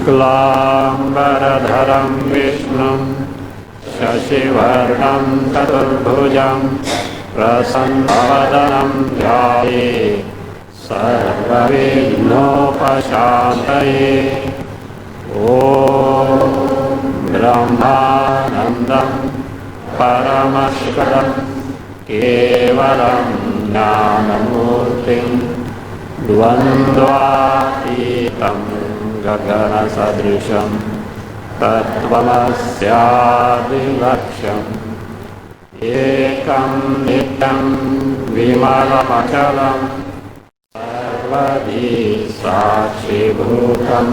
शुक्लाम्बरधरं विष्णुं शशिवर्णं चतुर्भुजं प्रसन्नवदनं ध्यायेत् सर्वविघ्नोपशान्तये। ॐ ब्रह्मानन्दं परमशिवं केवलं ज्ञानमूर्तिं द्वन्द्वातीतं गगनसदृशं तत्त्वमस्यादिलक्ष्यम् एकं नित्यं विमलमचलं सर्वधी साक्षिभूतं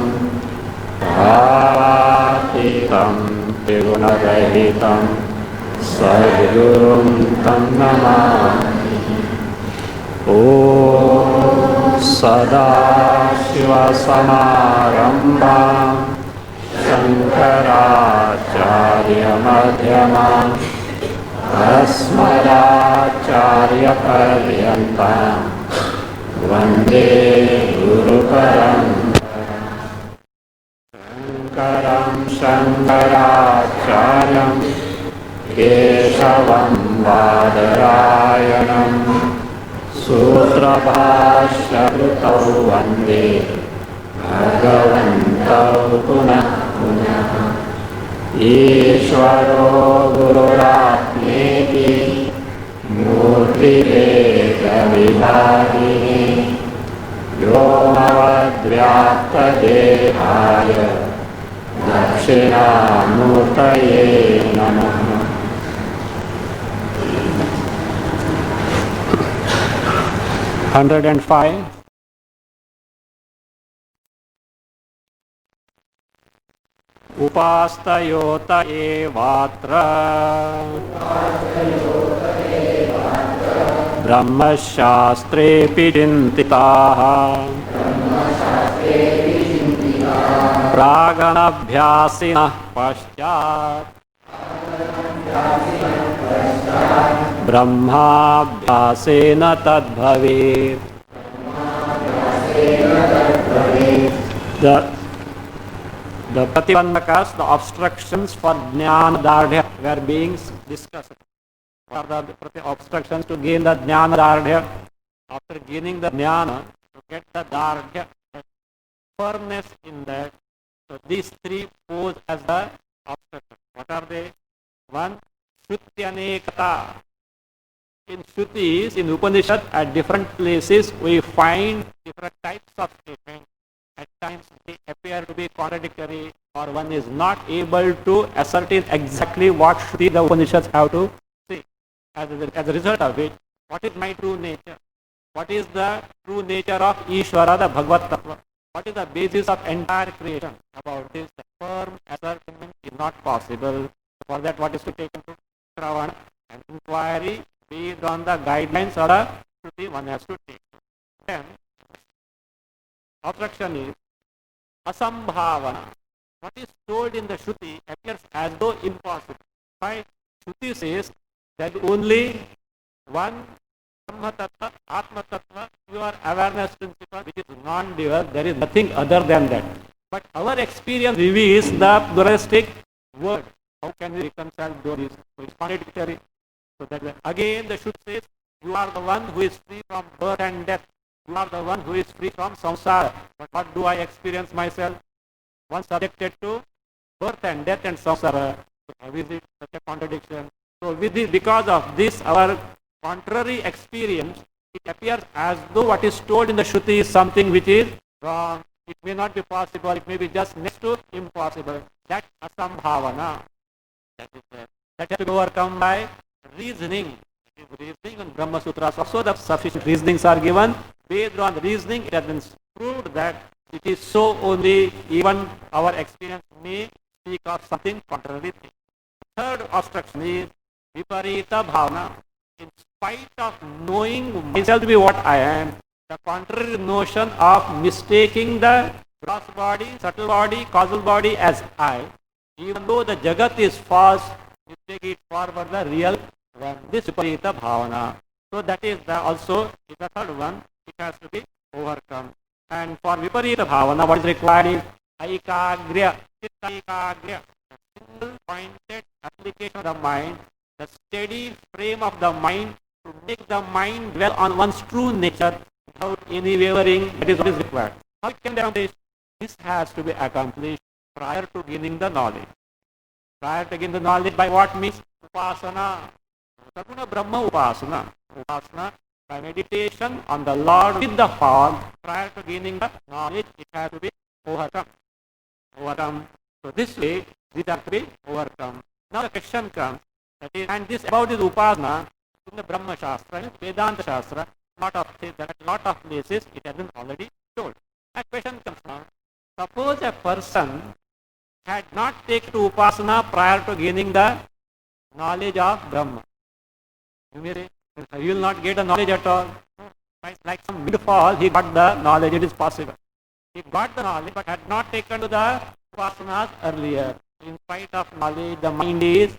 भावातीतं त्रिगुणरहितं सद्गुरुं तं नमामि। ॐ सदाशिवसमारम्भां शङ्कराचार्यमध्यमाम् अस्मदाचार्यपर्यन्तां वन्दे गुरुपरम्परां। शङ्करं शङ्कराचार्यं केशवं बादरायणं सूत्रभाष्यकृतौ वन्दे भगवन्तौ पुनः पुनः। ईश्वरो गुरुरात्मेति मूर्तिभेदविभागिने व्योमवद्व्याप्तदेहाय दक्षिणामूर्तये नमः। 105 उपास्तयोत एवात्र ब्रह्मशास्त्रेऽपि चिन्तिताः प्रागणभ्यासिनः पश्चात् ब्रह्माभ्यासेन तद्भवेत्। The Pratibandakas, the obstructions for Jnana Dardhya were being discussed. What are the obstructions to gain the Jnana Dardhya? After gaining the Jnana, to get the Dardhya, the firmness in that. So these three pose as the obstructions. What are they? One, Shrutyanekata. In Shrutis, in Upanishad, at different places, we find different types of statements. At times they appear to be contradictory, or one is not able to ascertain exactly what Shruti the Upanishads have to say. As a result of which, what is my true nature? What is the true nature of Ishvara, the Bhagavad Tattva? What is the basis of entire creation? About this, the firm ascertainment is not possible. For that, what is to take into Shravana and inquiry based on the guidelines or the Shruti one has to take. Then, obstruction is asambhavana. What is told in the Shruti appears as though impossible. Why? Shruti says that only one Brahma Tattva, Atma Tattva, your awareness principle, which is non-dual, there is nothing other than that. But our experience reveals the dualistic word. How can we reconcile those? So it's contradictory. So that again the Shruti says, you are the one who is free from birth and death. You are the one who is free from samsara. But what do I experience myself? One subjected to birth and death and samsara. So how is it such a contradiction? So with this, because of this, our contrary experience, it appears as though what is told in the Shruti is something which is wrong. It may not be possible. It may be just next to impossible. That asambhavana. That has to be overcome by reasoning. Reasoning and Brahma Sutras also the sufficient reasonings are given. Based on reasoning, it has been proved that it is so only. Even our experience may speak of something contrary. Third obstruction is viparita bhavana. In spite of knowing myself to be what I am, the contrary notion of mistaking the gross body, subtle body, causal body as I, even though the Jagat is false, you take it forward the real one. This viparita bhavana. So that is also the third one. It has to be overcome. And for viparita bhavana, what is required is Aikagrya, Chittaikagrya, the single pointed application of the mind, the steady frame of the mind to make the mind dwell on one's true nature without any wavering. That is what is required. How it can be accomplished? This has to be accomplished prior to gaining the knowledge. Prior to gaining the knowledge by what means? Upasana. Saguna Brahma Upasana. Upasana by meditation on the Lord with the form. Prior to gaining the knowledge, it has to be overcome. Overcome. So this way, these are to be overcome. Now the question comes, that is, and this about this Upasana in the Brahma Shastra, in Vedanta Shastra, lot of places it has been already told. A question comes now. Suppose a person had not taken to Upasana prior to gaining the knowledge of Brahma. You will not get the knowledge at all. Like some midfall, he got the knowledge, it is possible. He got the knowledge but had not taken to the Upasanas earlier. In spite of knowledge, the mind is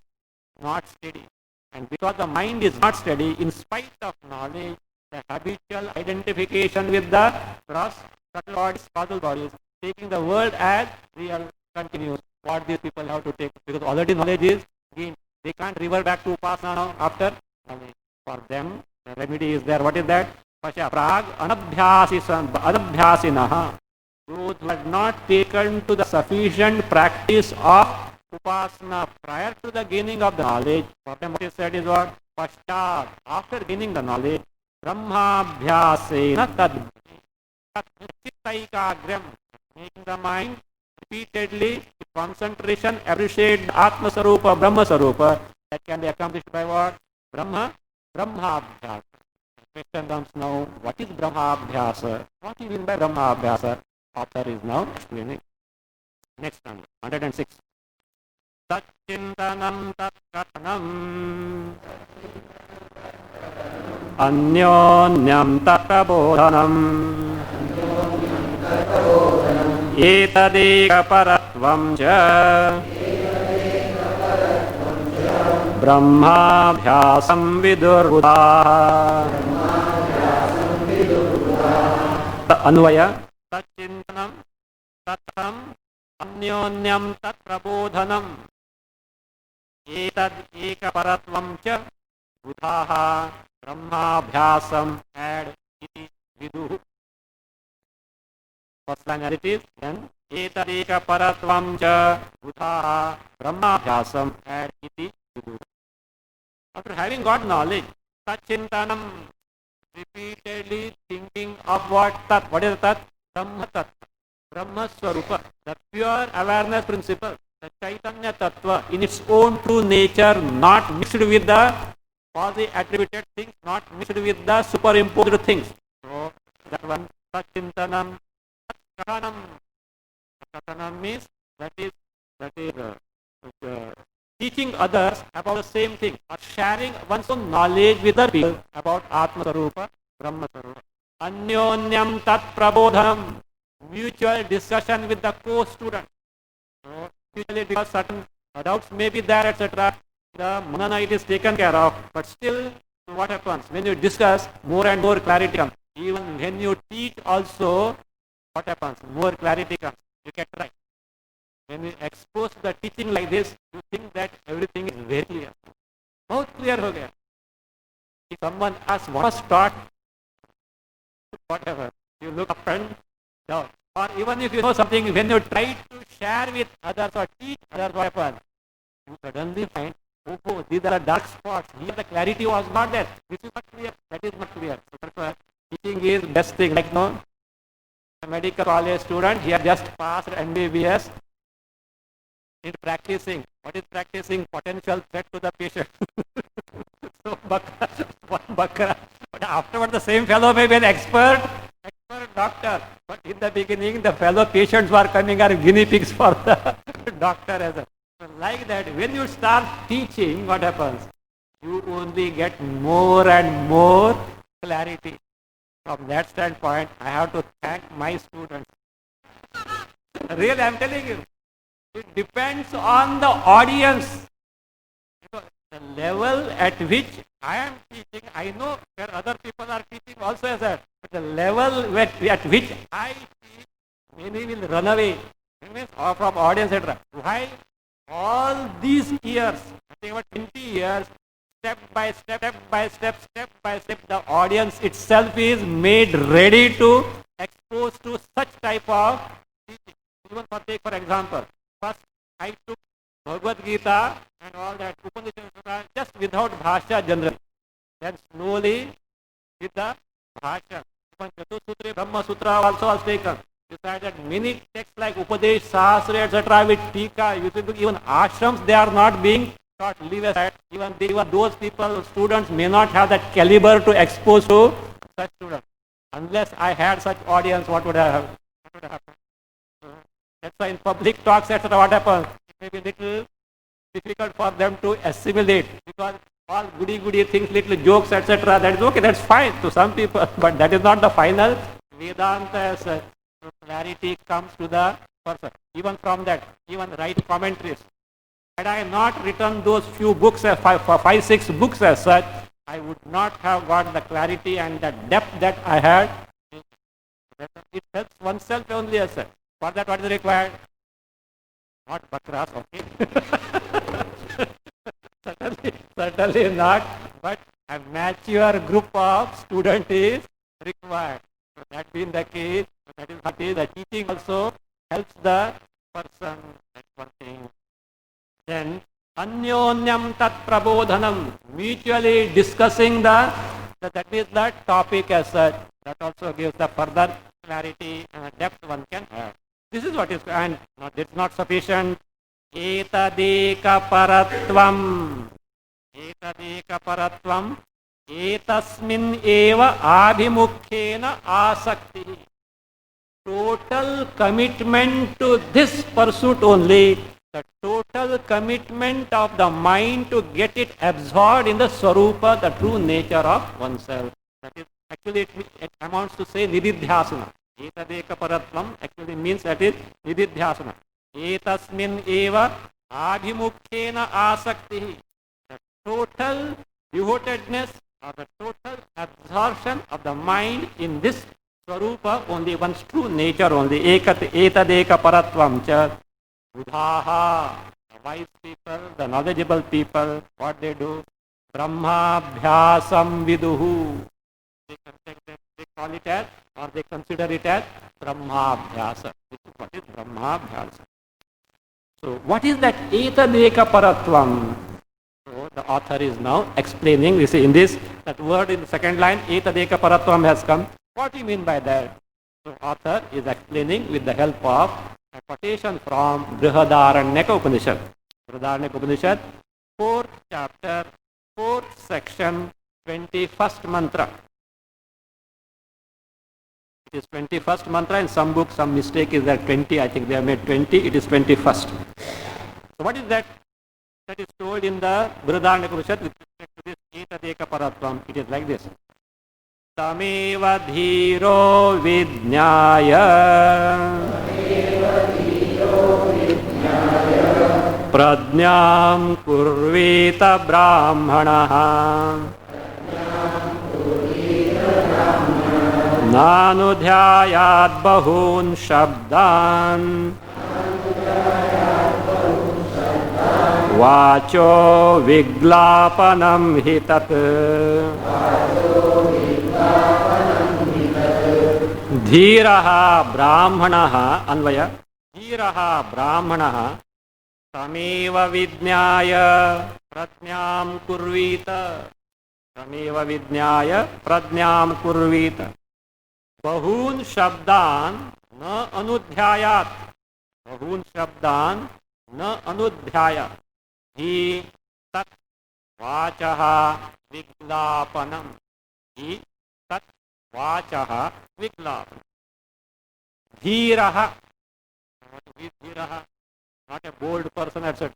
not steady. And because the mind is not steady, in spite of knowledge, the habitual identification with the gross subtle bodies, causal bodies, taking the world as real continues. What these people have to take, because already knowledge is gained. They can't revert back to Upasana now after knowledge. For them, the remedy is there. What is that? Prag anabhyasinaha. Those who had not taken to the sufficient practice of Upasana prior to the gaining of the knowledge, for them what is said is what? Pashchat, after gaining the knowledge, Brahmabhyasena tad Chittaikagram, making the mind repeatedly, concentration, appreciate Atma Sarupa, Brahma Sarupa, that can be accomplished by what? Brahmabhyasa. The question comes now, what is Brahmabhyasa? What do you mean by Brahmabhyasa? Author is now explaining. Next one, 106. Tatchintanam tatkatanam Anyonyam tatabodhanam Etadeka paratvam ja Brahmabhyasam vidurbuddha. Anvaya. Tatchintanam tatam Anyonyam tat prabodhanam Etad eka paratvam cha buddhaha Brahmabhyasam add iti viduhu. First line as it is, then etadeka paratvam cha buddhaha Brahmabhyasam add iti viduhu. After having got knowledge, Tatchintanam, repeatedly thinking of what tat? What is tat? Brahma tat, Brahma Swarupa, the pure awareness principle, the Chaitanya Tattva in its own true nature, not mixed with the quasi-attributed things, not mixed with the superimposed things. So that one, Tatchintanam, Tatkatanam. Tatkatanam means that is teaching others about the same thing, or sharing one's own knowledge with other people about Atma Sarupa, Brahma Sarupa. Anyonyam tat prabodhanam, mutual discussion with the co-student. So, usually because certain doubts may be there, etc. The manana it is taken care of, but still what happens? When you discuss, more and more clarity comes. Even when you teach also, what happens? More clarity comes. You get right. When you expose the teaching like this, you think that everything is very clear. बहुत clear हो गया. If someone asks what was taught, whatever, you look up and down. Or even if you know something, when you try to share with others or teach others what happens, you suddenly find, oh, these are dark spots. Here the clarity was not there. This is not clear. That is not clear. So therefore, teaching is best thing. Like no, a medical college student, he has just passed MBBS. In practicing, what is practicing? Potential threat to the patient. So, Bakra. But afterward, the same fellow may be an expert doctor. But in the beginning, the fellow patients were coming are guinea pigs for the doctor as well. So like that, when you start teaching, what happens? You only get more and more clarity. From that standpoint, I have to thank my students. Really, I am telling you. It depends on the audience. The level at which I am teaching, I know where other people are teaching also as that. But the level at which I teach, many will run away. means or from audience, etc. Why all these years, I think about 20 years, step by step, the audience itself is made ready to expose to such type of teaching. Even for example, first I took Bhagavad Gita and all that Upanishads just without Bhasha generally. Then slowly with the Bhasha. Even Chatursutra, Brahma Sutra also was taken. Besides that, many texts like Upadesh, Sahasra, etc. with Tika, even ashrams, they are not being taught. Leave aside. Even those people, students may not have that caliber to expose to such students. Unless I had such audience, what would have happened? That's why in public talks, etc., what happens? It may be little difficult for them to assimilate because all goody things, little jokes, etc. That is okay, that's fine to some people, but that is not the final. Vedanta clarity comes to the person. Even from that, even write commentaries. Had I not written those few books, five, 6 books as such, I would not have got the clarity and the depth that I had. It helps oneself only as such. For that, what is required? Not bakras, okay? certainly not. But a mature group of students is required. So that being the case, that is what is the teaching also helps the person. That's one thing. Then Anyonyam tat prabodhanam, mutually discussing that is the topic as such. That also gives the further clarity and depth one can have. This is what is, and it's not sufficient. Etadeka paratvam, etasmin eva abhimukkhena asakti. Total commitment to this pursuit only. The total commitment of the mind to get it absorbed in the Swarupa, the true nature of oneself. That is, actually it amounts to say Nididhyasana. Etadeka paratvam actually means that is Nididhyasana. Etasmin eva abhimukkhena asakti. The total devotedness or the total absorption of the mind in this Swarupa, only one's true nature only. Etadeka paratvam cha. Buddhaha, the wise people, the knowledgeable people, what they do? Brahmabhyasam viduhu. They call it as, or they consider it as Brahmabhyasa. This is what is Brahmabhyasa. So, what is that etadeka paratvam? So, the author is now explaining, you see in this, that word in the second line, etadeka paratvam has come. What do you mean by that? So, author is explaining with the help of a quotation from Brihadaranyaka Upanishad. Brihadaranyaka Upanishad, 4th chapter, 4th section, 21st mantra. It is 21st mantra. In some books, some mistake is that 20. I think they have made 20. It is 21st. So what is that? That is told in the Brihadaranyaka Upanishad with respect to this etadeka paratvam. It is like this. Tameva dhiro vidnyaya prajñam kurvita brahmanaha nanudhyayat bahun shabdan vacho viglapanam hitat धीरः ब्राह्मणः अन्वय धीरः ब्राह्मणः तमेव विज्ञाय प्रज्ञां कुर्वीत तमेव विज्ञाय प्रज्ञां कुर्वीत बहून् शब्दान् न अनुध्यायात् बहून् शब्दान् न अनुध्यायात् हि तत् वाचः विज्ञापनम् हि तत् वाचः विज्ञापनम् धीरः not a bold person, etc.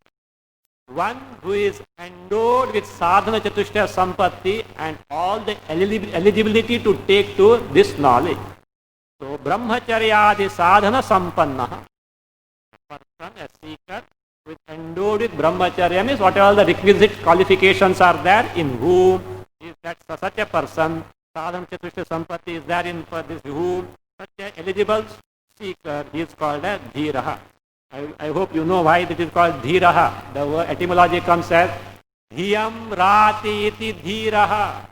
One who is endowed with sadhana chatushtaya sampatti and all the eligibility to take to this knowledge. So brahmacharyadi sadhana sampanna. A person, a seeker, who is endowed with brahmacharya means what all the requisite qualifications are there in whom is that such a person, sadhana chatushtaya sampatti is there in for this whom such a eligible seeker, he is called as dhiraha. I hope you know why it is called dhiraha. The word etymology comes as dhiyam rati iti dhiraha.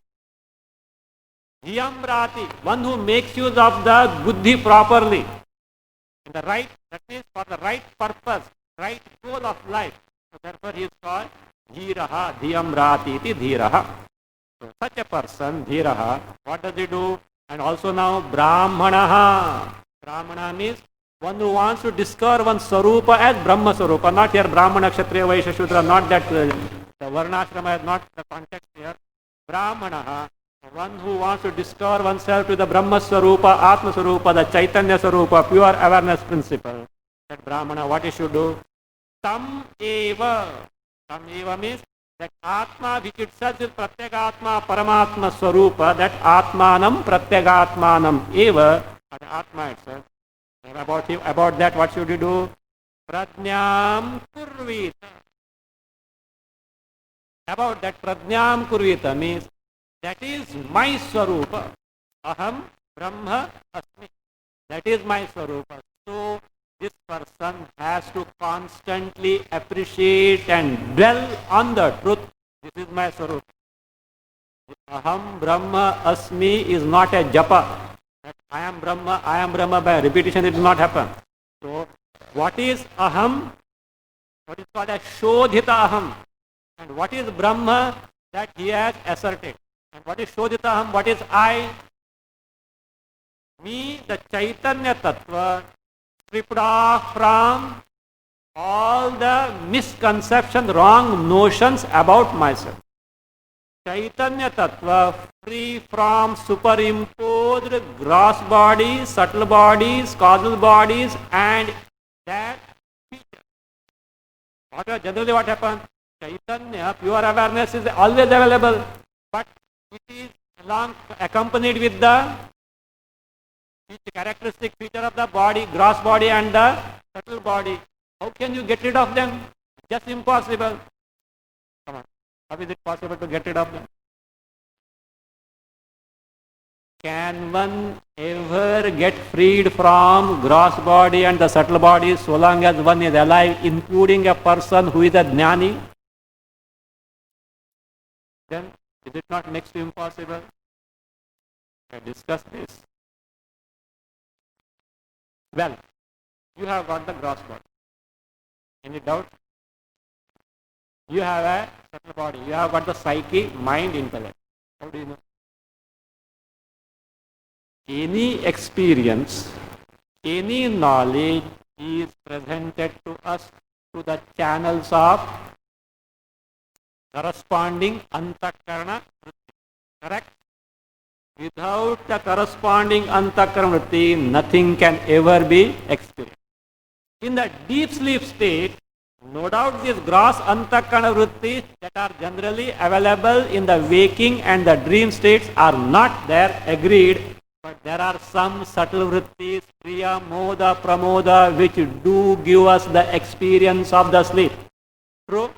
Dhiyam rati, one who makes use of the buddhi properly. In the right, that means for the right purpose, right goal of life. So therefore he is called dhiraha, dhiyam rati iti dhiraha. So such a person, dhiraha, what does he do? And also now brahmanaha. Brahmana means one who wants to discover one's sarupa as Brahma sarupa. Not here Brahmana, Kshatriya, Vaishya, Shudra, not that the Varnashrama is not the context here. Brahmanaha, one who wants to discover oneself to the Brahma sarupa, Atma sarupa, the Chaitanya sarupa, pure awareness principle. That Brahmana, what he should do? Tam eva. Tam eva means that Atma which itself is Pratyagatma Paramatma Swarupa, that Atmanam Pratyagatmanam eva, that Atma itself. And about that, what should you do? Prajnam Kurvita. About that Prajnam Kurvita means that is my Swarupa. Aham Brahma Asmi. That is my Swarupa. So this person has to constantly appreciate and dwell on the truth. This is my Swarup. Aham Brahma Asmi is not a japa. That I am Brahma by repetition, it will not happen. So what is Aham? What is called a Shodhita Aham. And what is Brahma? That he has asserted. And what is Shodhita Aham? What is I? Me, the Chaitanya Tattva, stripped off from all the misconceptions, wrong notions about myself. Chaitanya Tattva, free from superimposed gross bodies, subtle bodies, causal bodies, and that feature. Generally what happens? Chaitanya, pure awareness is always available, but it is accompanied with the characteristic feature of the body, gross body and the subtle body. How can you get rid of them? Just impossible. Come on. How is it possible to get rid of them? Can one ever get freed from gross body and the subtle body so long as one is alive, including a person who is a jnani? Then is it not next to impossible? I discuss this. Well, you have got the gross body. Any doubt? You have a subtle body. You have got the psyche, mind, intellect. How do you know? Any experience, any knowledge is presented to us through the channels of corresponding antakarana vritti. Correct? Without the corresponding antakarana vritti, nothing can ever be experienced. In the deep sleep state, no doubt these gross antakarana vrittis that are generally available in the waking and the dream states are not there, agreed, but there are some subtle vrittis, priya, moda, pramoda, which do give us the experience of the sleep. True?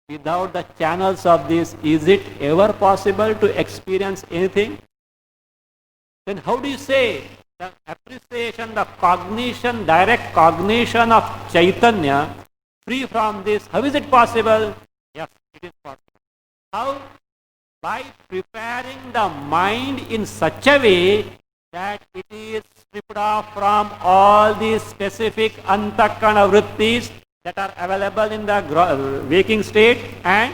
Without the channels of this, is it ever possible to experience anything? Then how do you say the appreciation, the cognition, direct cognition of Chaitanya, free from this? How is it possible? Yes, it is possible. How? By preparing the mind in such a way that it is stripped off from all these specific antakarana vrittis that are available in the waking state and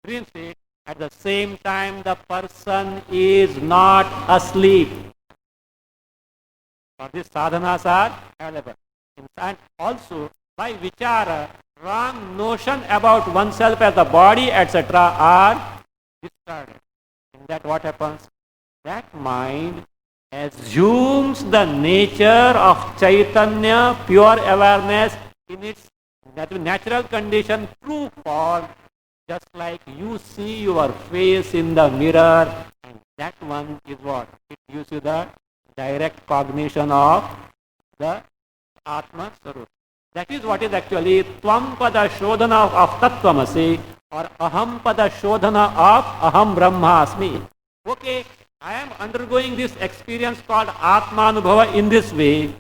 dream state. At the same time, the person is not asleep. For these sadhanas are available. And also, by vichara, wrong notion about oneself as the body, etc. are discarded. In that what happens? That mind assumes the nature of Chaitanya, pure awareness, in its natural condition, true form, just like you see your face in the mirror, and that one is what? It gives you the direct cognition of the Atma Sarup. That is what is actually Tvam Pada Shodhana of Tattvamasi, or Aham Pada Shodhana of Aham Brahmasmi. Okay, I am undergoing this experience called Atmanubhava in this way.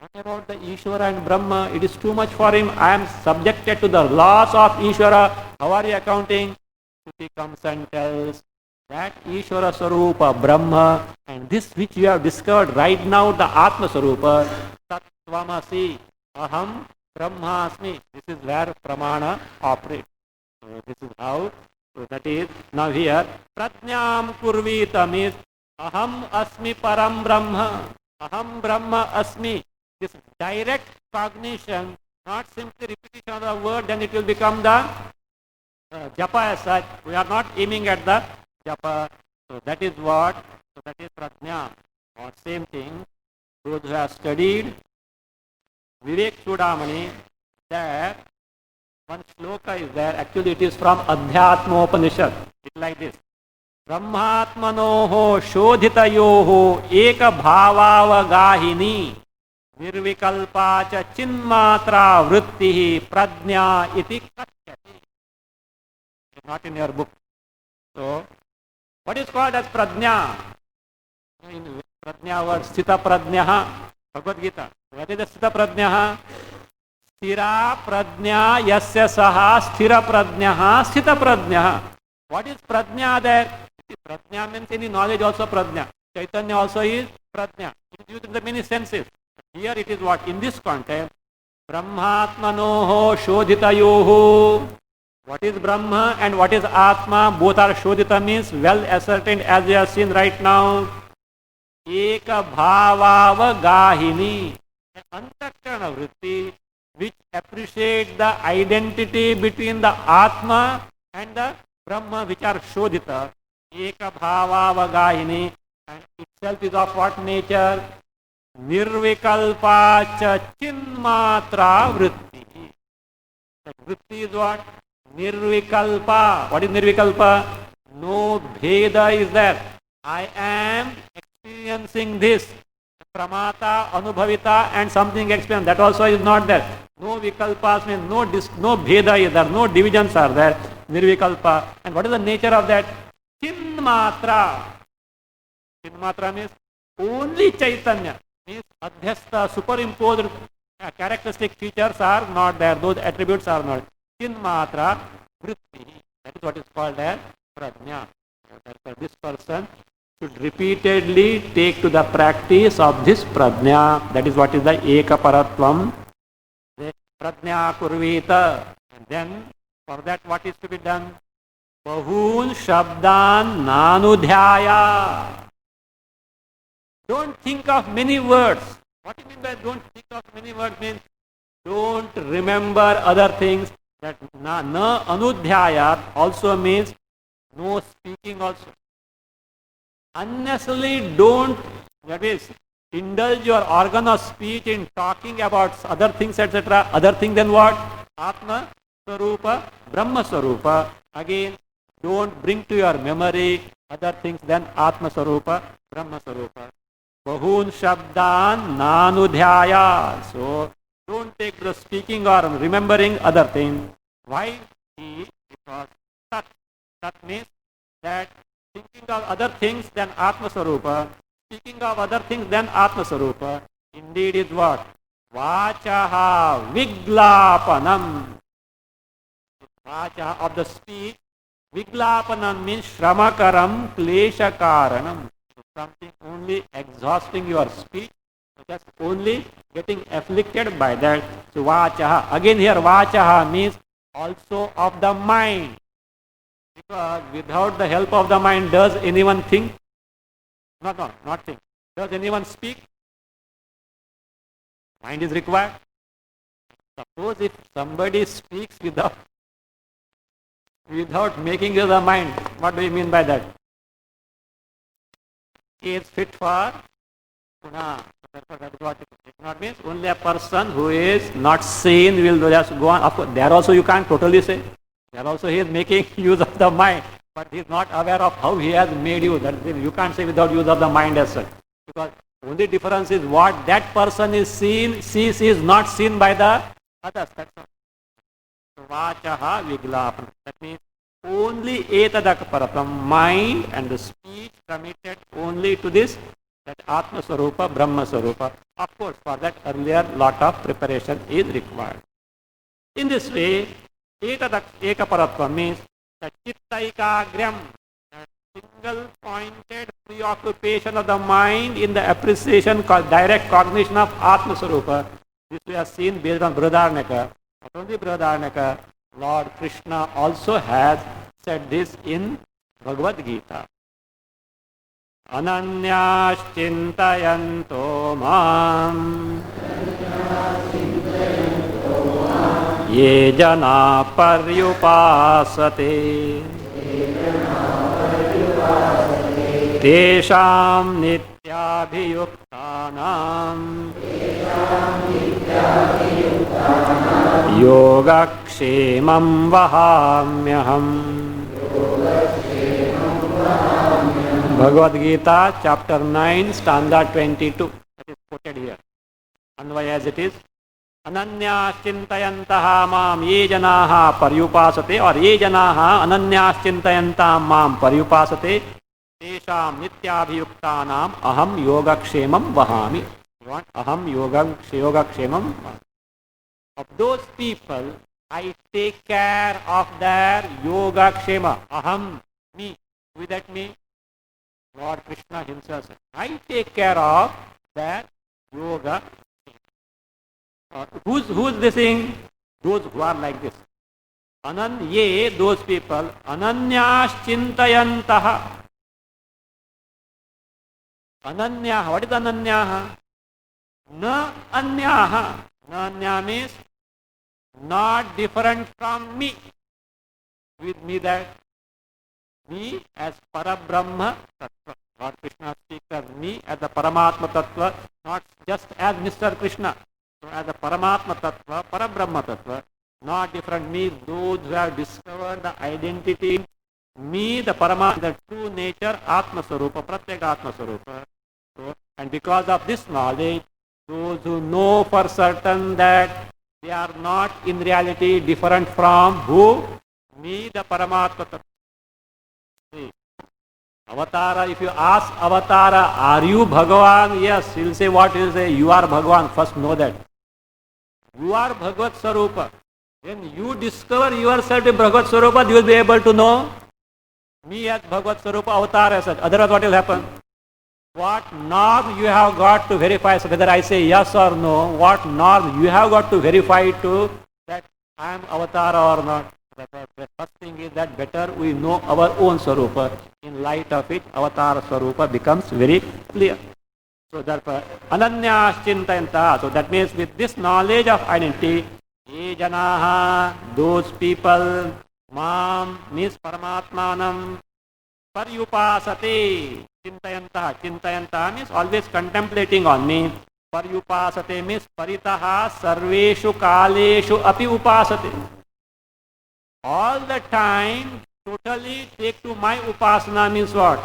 What about the Ishvara and Brahma? It is too much for him. I am subjected to the laws of Ishvara. How are you accounting? Shruti comes and tells that Ishvara Sarupa, Brahma, and this which you have discovered right now, the Atma Sarupa, Tattvamasi, Aham Brahmasmi. This is where Pramana operates. So this is how, so that is, now here, Pratnyam Kurvita means Aham Asmi Param Brahma, Aham Brahma Asmi. This direct cognition, not simply repetition of the word, then it will become the japa as such. We are not aiming at the japa. So that is what, so that is prajna. Or same thing, those who have studied Vivek Chudamani, that one sloka is there. Actually it is from Adhyatmopanishad. It's like this. Brahmatmanoho shodhitayoho eka bhavavagahini निर्विकल्पा च चिन्मात्रा वृत्ति प्रज्ञा इति कथ्यते. Not in your book. So, what is called as prajna? In prajna word, sthita prajna, Bhagavad Gita. What is the sthita prajna? Sthira prajna yasya saha sthira prajna sthita prajna. What is prajna there? Prajna means any knowledge also prajna. Chaitanya also is prajna. It is used in the many senses. Here it is what? In this context, Brahmatmanoho shodhitayoho. What is Brahma and what is Atma? Both are shodhita means well ascertained as we have seen right now. Eka bhavavagahini. An antakarana vritti which appreciates the identity between the Atma and the Brahma which are shodhita. Eka bhavavagahini. And itself is of what nature? Nirvikalpa cha chinmatra vritti. The vritti is what? Nirvikalpa. What is nirvikalpa? No bheda is there. I am experiencing this. Pramata, Anubhavita and something experienced. That also is not there. No vikalpas means no bheda is there. No divisions are there. Nirvikalpa. And what is the nature of that? Chinmatra. Chinmatra means only Chaitanya. Means adhyastha, superimposed characteristic features are not there. Those attributes are not. Chinmatra vritti. That is what is called as prajna. Therefore, this person should repeatedly take to the practice of this prajna. That is what is the ekaparatvam. Prajna kurvita. And then for that what is to be done? Bahun shabdan nanudhyaya. Don't think of many words. What do you mean by don't think of many words? Means don't remember other things. That na anudhyayat also means no speaking also. Unnecessarily don't, that is, indulge your organ of speech in talking about other things, etc. Other things than what? Atma Sarupa, Brahma Sarupa. Again, don't bring to your memory other things than Atma Sarupa, Brahma Sarupa. Bahun Shabdan Nanudhyaya. So, don't take the speaking or remembering other things. Why? Because Tat. Tat means that thinking of other things than Atma Sarupa, speaking of other things than Atma Sarupa, indeed is what? Vachaha Viglapanam. Vachaha of the speech. Viglapanam means Shramakaram Kleshakaranam. Something only exhausting your speech, just only getting afflicted by that. So vachaha. Again here vachaha means also of the mind. Because without the help of the mind, does anyone think? Not think. Does anyone speak? Mind is required. Suppose if somebody speaks without making use of the mind, what do you mean by that? He is fit for Puna. Therefore, that is what it not means. Only a person who is not sane will just go on. Of course, there also you can't totally say. There also he is making use of the mind, but he is not aware of how he has made use. That is, you can't say without use of the mind as such. Because only difference is what that person is sees is not seen by the others. That's all. Vachaha viglapana. That means only etadakaparatam, mind and the speech committed only to this that Atma Swarupa, Brahma Swarupa. Of course, for that earlier lot of preparation is required. In this way, Ekaparatva means the Chittaikagram, single pointed preoccupation of the mind in the appreciation, direct cognition of Atma Swarupa. This we have seen based on Brihadaranyaka. Not only Brihadaranyaka, Lord Krishna also has said this in Bhagavad Gita. Ananyashchintayanto mam ye jana paryupasate tesham nityabhiyuktanam yogakshemam vahamyaham. Bhagavad Gita, chapter 9, stanza 22. That is quoted here. Anvaya as it is. Ananyashchintayantaha mam ye janaha paryupasate, or ye janaha ananyashchintayantam mam paryupasate tesham nityabhiyuktanam aham yogakshemam vahami. Aham yogakshemam. Of those people, I take care of their yogakshema. Aham, me. With that me, Lord Krishna himself said, I take care of their yoga. Who's this thing? Those who are like this. Ananye, those people, ananyashchintayantaha. Ananyaha, what is ananyaha? Na anyaha. Na anya means not different from me. With me that me as Parabrahma Tattva. Lord Krishna speaks of me as the Paramatma Tattva, not just as Mr. Krishna. So as the Paramatma Tattva, Parabrahma Tattva, not different me, those who have discovered the identity, me, the Paramatma, the true nature, Atma Swarupa, Pratyeka Atma Swarupa. So, and because of this knowledge, those who know for certain that they are not in reality different from who? Me, the Paramatma Tattva. Avatara, if you ask Avatara, are you Bhagavan? Yes, he'll say what? He'll say, you are Bhagavan. First know that. You are Bhagavad Swarupa. When you discover yourself in Bhagavad Swarupa, you will be able to know me as Bhagavad Swarupa, Avatara as such. Otherwise what will happen? What norm you have got to verify, so whether I say yes or no, what norm you have got to verify to that I am Avatara or not. The first thing is that better we know our own Swarupa. In light of it, Avatar Swarupa becomes very clear. So therefore, Ananyashchintayanta. So that means with this knowledge of identity, ye janaha, those people, mam means Paramatmanam, paryupasate, chintayanta. Chintayanta means always contemplating on me. Paryupasate means paritaha sarveshu kaleshu api upasate. All the time, totally take to my upasana means what?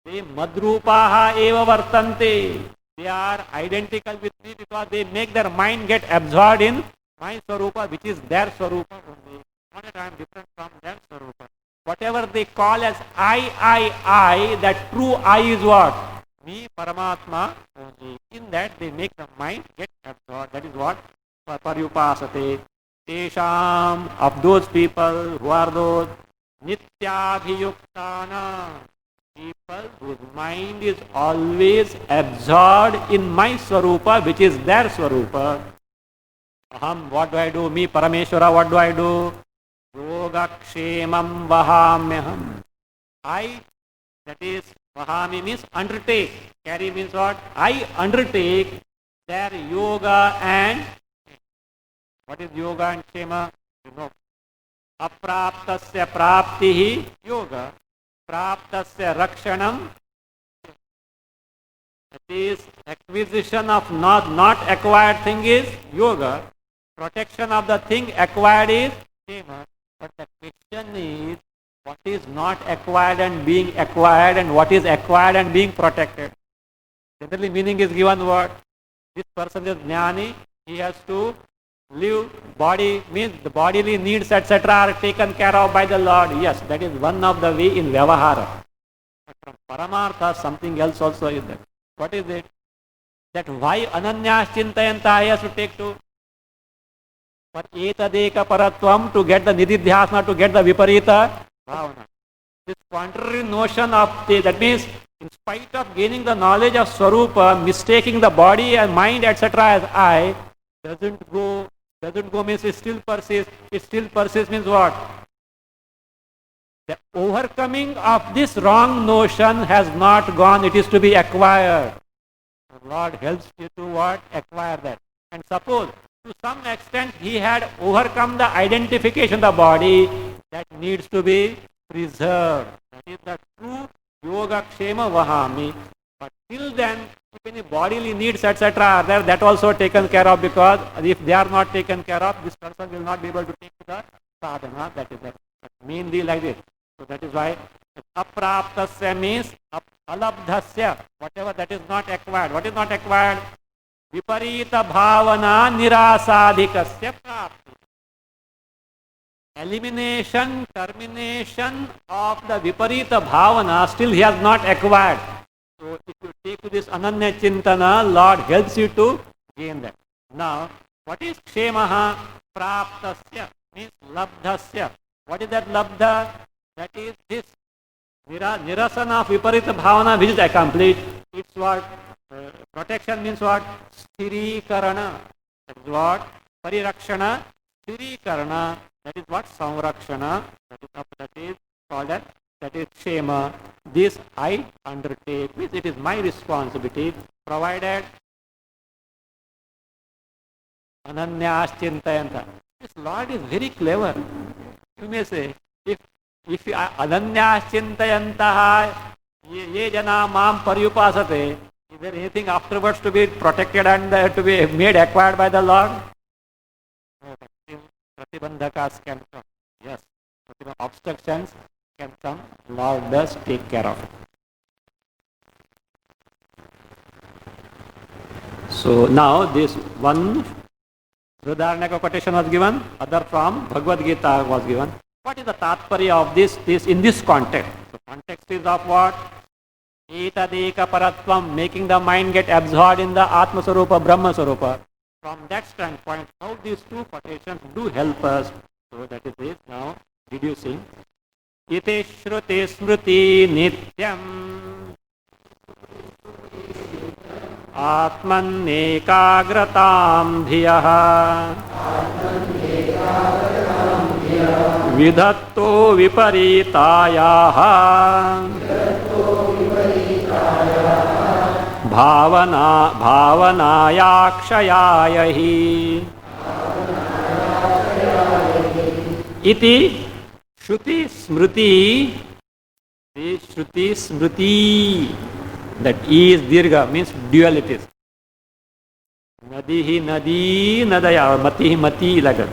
They madrupaha eva vartante. They are identical with me because they make their mind get absorbed in my Swarupa, which is their Swarupa only. Not that I am different from their Swarupa. Whatever they call as I, that true I is what? Me, Paramatma only. In that they make the mind get absorbed. That is what? Paryupasate. Tesham, of those people, who are those? Nityabhiyuktana, people whose mind is always absorbed in my Swarupa, which is their Swarupa. Aham, what do I do? Me, Parameshwara, what do I do? Yogakshemam vahamyaham. I, that is, vahami means undertake. Carry means what? I undertake their yoga and what is yoga and kshema? You know. Apraptasya praptihi yoga. Praptasya rakshanam. That is acquisition of not acquired thing is yoga. Protection of the thing acquired is kshema. But the question is what is not acquired and being acquired and what is acquired and being protected. Generally meaning is given what? This person is jnani, he has to live, body means the bodily needs etc. are taken care of by the Lord. Yes, that is one of the way in Vyavahara. But from Paramartha something else also is there. What is it? That why Ananyas Chintayanta I has to take to? For etadeka paratvam, to get the nididhyasana, to get the viparita bhavana. This contrary notion of that means in spite of gaining the knowledge of Swarupa, mistaking the body and mind etc. as I, doesn't go means it still persists. It still persists means what? The overcoming of this wrong notion has not gone, it is to be acquired. The Lord helps you to what? Acquire that. And suppose to some extent he had overcome the identification of the body, that needs to be preserved. That is the true yoga kshema vahami. But till then, if any bodily needs etc. are there, that also taken care of, because if they are not taken care of, this person will not be able to take the sadhana. That is that. Mainly like this. So that is why apraptasya means alabdhasya, whatever that is not acquired. What is not acquired? Viparita bhavana nirasadhikasya prapti. Elimination, termination of the viparita bhavana, still he has not acquired. So if you take to this ananya chintana, Lord helps you to gain that. Now, what is kshemaha? Praptasya means labdhasya. What is that labdha? That is this nirasana of viparita bhavana which is accomplished. It's what? Protection means what? Sthirikarana. That is what? Parirakshana, sthirikarana. That is what? Samrakshana. That is called as, that is kshema. This I undertake, means it is my responsibility, provided ananyas chintayanta. This Lord is very clever. You may say, if ananyas chintayanta ye jana mam paryupasate, is there anything afterwards to be protected and to be made acquired by the Lord? No, but still pratibandhakas can come. Yes, obstructions can come. Lord does take care of it. So now this one Rudarnaka quotation was given, other from Bhagavad Gita was given. What is the tatparya of this in this context? The context is of what? Etadeka paratvam, making the mind get absorbed in the Atma Sarupa, Brahma Sarupa. From that standpoint, how these two quotations do help us. So that is it. Now reducing. Iti shruti smriti nityam atmannekagratam dhiyah vidatto viparitayah bhavanayakshayayahi iti shruti smriti. The shruti smriti, that E is dirgha, means dualities. Nadihi nadi nadaya, matihi mati, like that.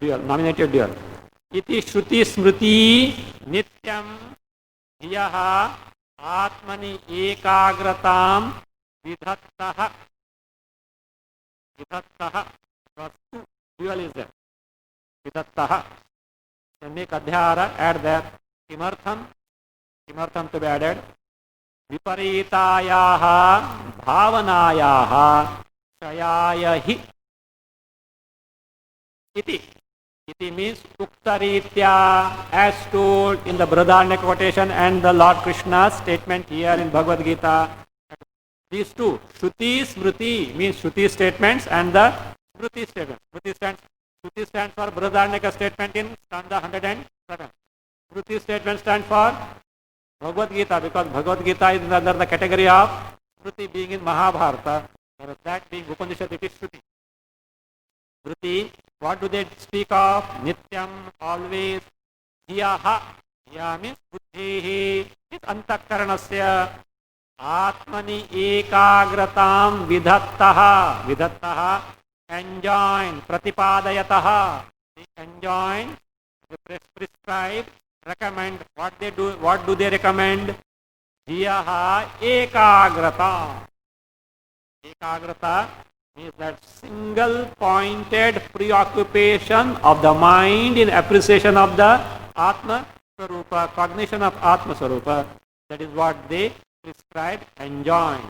Dual, nominated dual. Iti shruti smriti nityam dhiyaha atmani ekagratam vidhattaha. Vidhattaha. Dual is there. Vidhattaha. Then make adhyara, add there. Kimartham. Kimartham to be added. Viparitayaha bhavanayaha shayayahi. Iti. Iti means uktaritya, as told in the Brihadaranyaka quotation and the Lord Krishna's statement here in Bhagavad Gita. These two, Shruti Smriti means Shruti statements and the Smriti statement. Shruti stands for Brihadaranyaka statement in stanza 107. Smriti statement stands for Bhagavad Gita, because Bhagavad Gita is under the category of Shruti, being in Mahabharata, whereas that being Upanishad, it is Shruti. Shruti, what do they speak of? Nityam, always. Dhiyaha. Dhiya means buddhihi. It's antakaranasya. Atmani ekagratam vidhattaha. Vidhattaha. Enjoin. Pratipadayataha. Enjoin. Prescribe. Recommend. What do they recommend? Dhiyaha ekagrata. Ekagrata means that single pointed preoccupation of the mind in appreciation of the Atma Sarupa, cognition of Atma Sarupa. That is what they prescribe. described enjoying.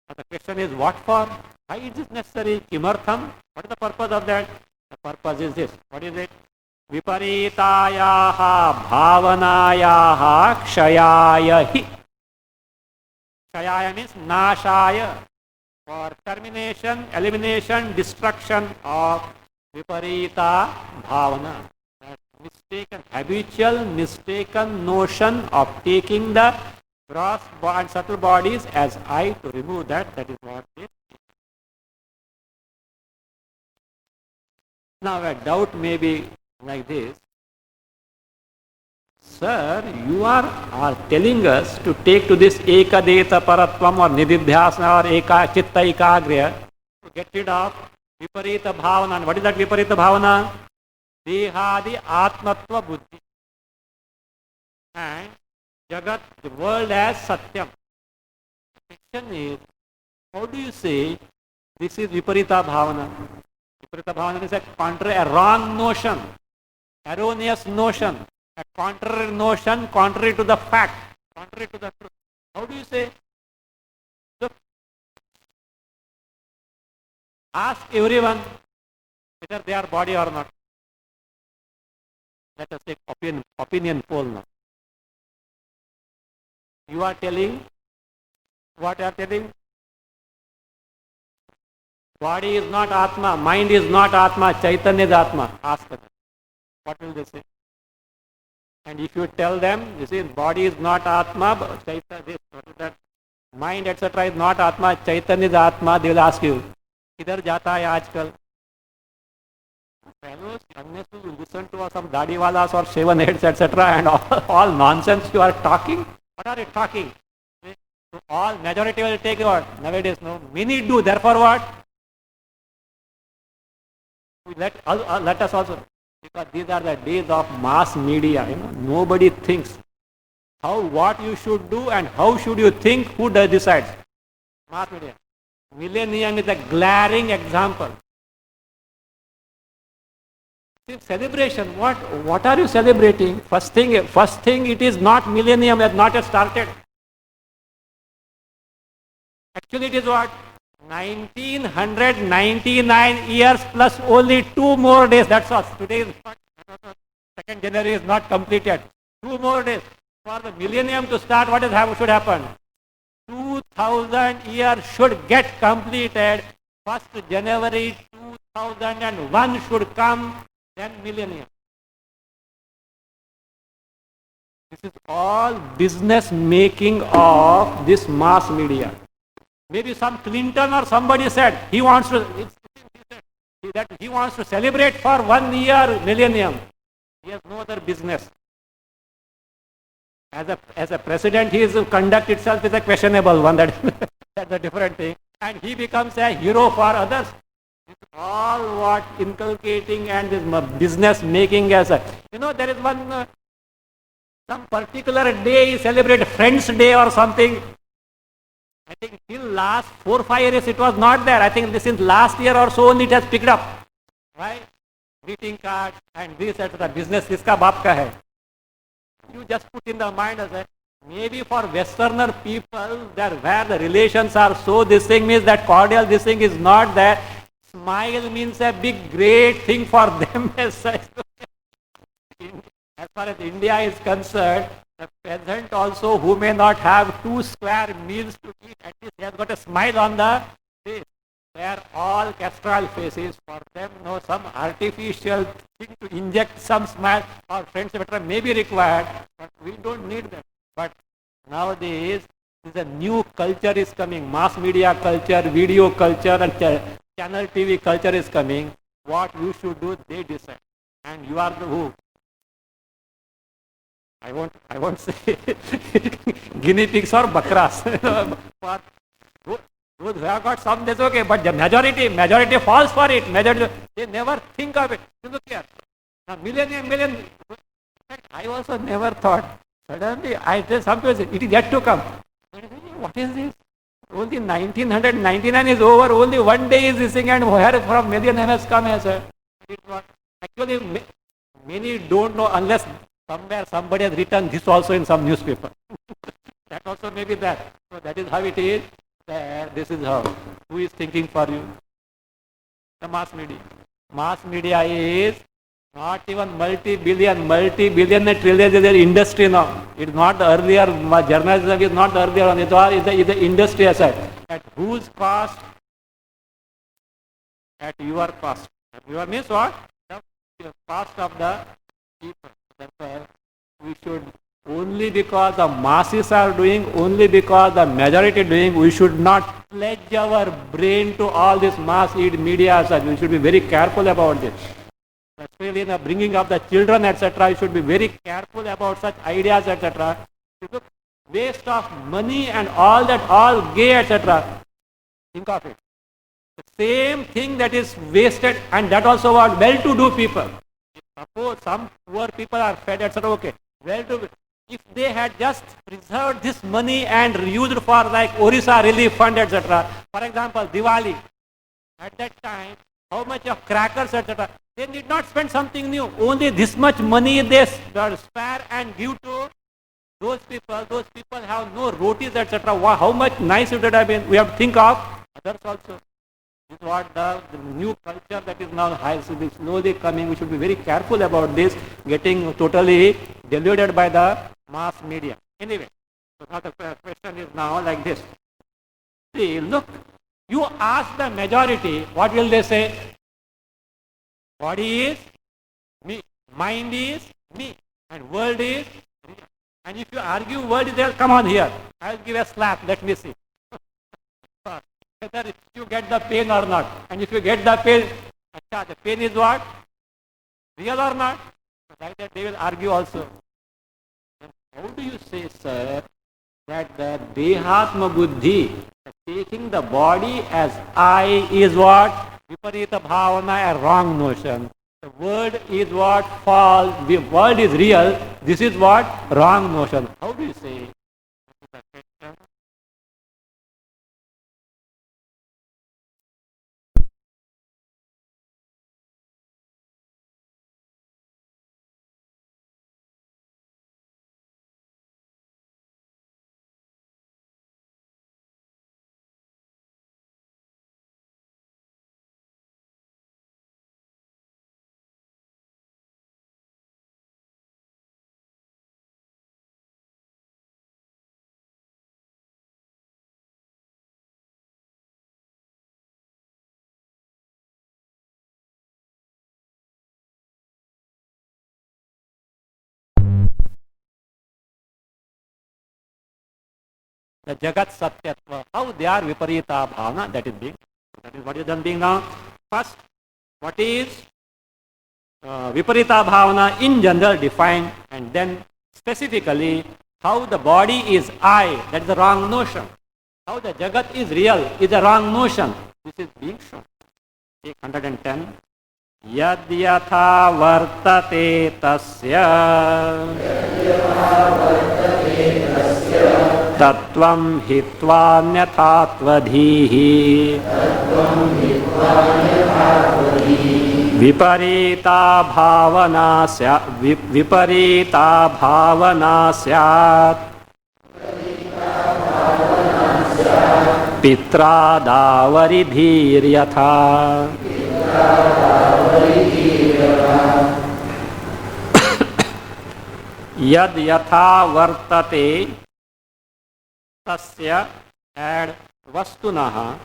But the question is what for? Why is this necessary? Kimartham? What is the purpose of that? The purpose is this. What is it? Viparitayaha bhavanayaha kshayaya hi. Kshayaya means nashaya. For termination, elimination, destruction of viparita bhavana. Mistaken, habitual, mistaken notion of taking the gross and subtle bodies as I. To remove that, that is what it is. Now a doubt may be like this. Sir, you are telling us to take to this ekadeta paratvam or nididhyasana or chitta ekagriya to get rid of viparita bhavana. And what is that viparita bhavana? Dehadi atmatva buddhi. And jagat, the world as satyam. The question is, how do you say this is viparita bhavana? Viparita bhavana is a contrary, a wrong notion, erroneous notion, a contrary notion, contrary to the fact, contrary to the truth. How do you say? Look, ask everyone whether they are body or not. Let us take opinion poll now. You are telling, what you are telling? Body is not Atma, mind is not Atma, Chaitanya is Atma. Ask them. What will they say? And if you tell them, you see, body is not Atma, Chaitanya, this, what is that? Mind, etc. is not Atma, Chaitanya is Atma, they will ask you, Kidhar jata hai aajkal? Fellows, unless you listen to some dadiwalas or shaven heads, etc. and all nonsense you are talking, what are you talking? So all majority will take what? Nowadays, no. Many do, therefore what? Let us also, because these are the days of mass media, nobody thinks what you should do and how should you think, who decides? Mass media. Millennium is a glaring example. Celebration, what are you celebrating? First thing it is not millennium, has not yet started. Actually it is what? 1999 years plus only 2 more days, that's all. Today is what? 2nd January is not completed. 2 more days. For the millennium to start, what should happen? 2000 years should get completed. 1st January 2001 should come. Then millennium. This is all business making of this mass media. Maybe some Clinton or somebody said he wants to celebrate for 1 year millennium. He has no other business. As a president, his conduct itself is a questionable one. That's a different thing. And he becomes a hero for others. All what inculcating and this business making as a, there is one, some particular day celebrate Friends Day or something. I think till last 4-5 years it was not there. I think since last year or so only it has picked up. Right? Greeting card and this, etc. Business iska baap ka hai. You just put in the mind as maybe for Westerner people, where the relations are so, this thing means that cordial, this thing is not there. Smile means a big, great thing for them as such. As far as India is concerned, the peasant also who may not have 2 square meals to eat, at least he has got a smile on the face. They are all castral faces. For them, some artificial thing to inject some smile or friends, etc. may be required, but we don't need them. But nowadays, a new culture is coming. Mass media culture, video culture, and channel TV culture is coming. What you should do, they decide. And you are the who? I won't say guinea pigs or bakras. For those who have got some, that's okay. But the majority falls for it. They never think of it. Look here. Now, million. I also never thought. Suddenly, I tell some people, it is yet to come. What is this? Only 1999 is over. Only 1 day is missing, and where from millennium has come as a. Actually, many don't know unless somewhere somebody has written this also in some newspaper. That also may be that. So that is how it is. This is how. Who is thinking for you? The mass media. Mass media is not even multi-billion and trillion is an industry now. It's not the earlier, journalism is not the earlier one. It's the industry aside. At whose cost? At your cost. Your means what? The cost of the people. Therefore, we should, only because the masses are doing, only because the majority doing, we should not pledge our brain to all this mass media. We should be very careful about this. Especially in the bringing up the children, etc. You should be very careful about such ideas, etc. Waste of money and all that, all gay, etc. Think of it. The same thing that is wasted, and that also what well-to-do people. Suppose some poor people are fed, etc. Okay, well-to-do. If they had just preserved this money and used for like Orissa Relief Fund, etc. For example, Diwali. At that time, how much of crackers, etc. They did not spend something new. Only this much money they spare and give to those people. Those people have no rotis, etc. How much nice it would have been. We have to think of others also. This is what the new culture that is now slowly coming. We should be very careful about this, getting totally deluded by the mass media. Anyway, so now the question is now like this. See, look, you ask the majority, what will they say? Body is me, mind is me, and world is real. And if you argue world is there, come on here. I'll give a slap, let me see. Whether you get the pain or not. And if you get the pain, the pain is what? Real or not? Like that they will argue also. And how do you say, sir, that the Dehatma Buddhi, taking the body as I, is what? Viparita Bhavana, a wrong notion. The world is what? False. The world is real. This is what? Wrong notion. How do you say? The Jagat Satyatva, how they are Viparita Bhavana, that is what is done being now. First, what is Viparita Bhavana in general defined, and then specifically how the body is I, that is the wrong notion. How the Jagat is real is a wrong notion. This is being shown. Take 110. Yad yatha vartate tasya Tattvam hitva nyathatvadhihi Viparita bhavana syat Pitra davaridhiryatha Yad yatha vartate tasya add vastunaha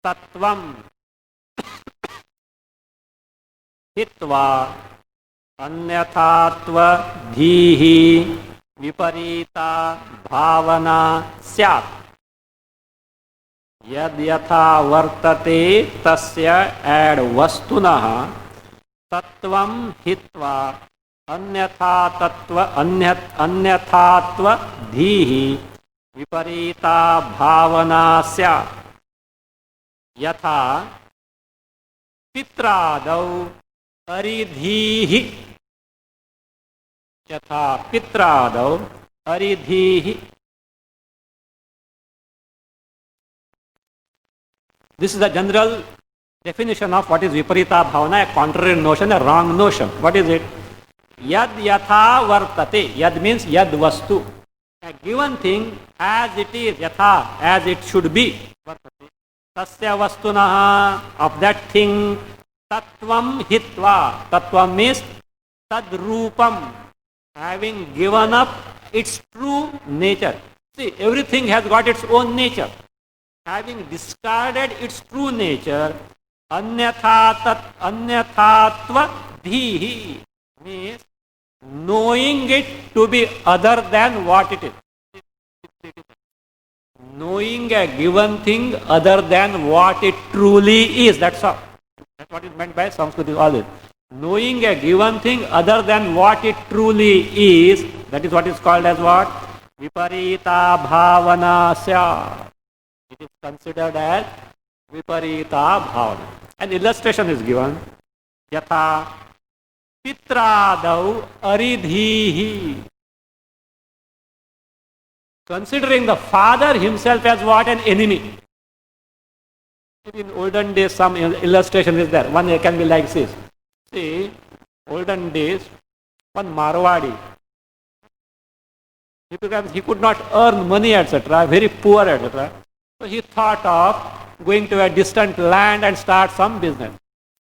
tattvam hitva anyathatva dhihi viparita bhavana syat. Yad yatha vartate tasya add vastunaha tattvam hitva अन्यथात्व धीहि विपरीता भावना स्यात् यथा पित्रादौ अरिधीहि This is the general definition of what is Viparita Bhavana, a contrary notion, a wrong notion. What is it? yad yatha vartate. Yad means yad vastu. A given thing as it is, yatha, as it should be. Vartate. Tasya vastunaha, of that thing, tattvam hitva. Tattvam means tadrupam, having given up its true nature. See, everything has got its own nature. Having discarded its true nature, anyathatva dhihi means knowing it to be other than what it is. Knowing a given thing other than what it truly is. That's all. That's what is meant by Sanskrit is all this. Knowing a given thing other than what it truly is, that is what is called as what? Viparita bhavanasya. It is considered as viparita bhavana. An illustration is given. Yatha pitradau aridhihi. Considering the father himself as what? An enemy. In olden days, some illustration is there. One can be like this. See, olden days, one Marwadi, he could not earn money, etc., very poor, etc. So he thought of going to a distant land and start some business.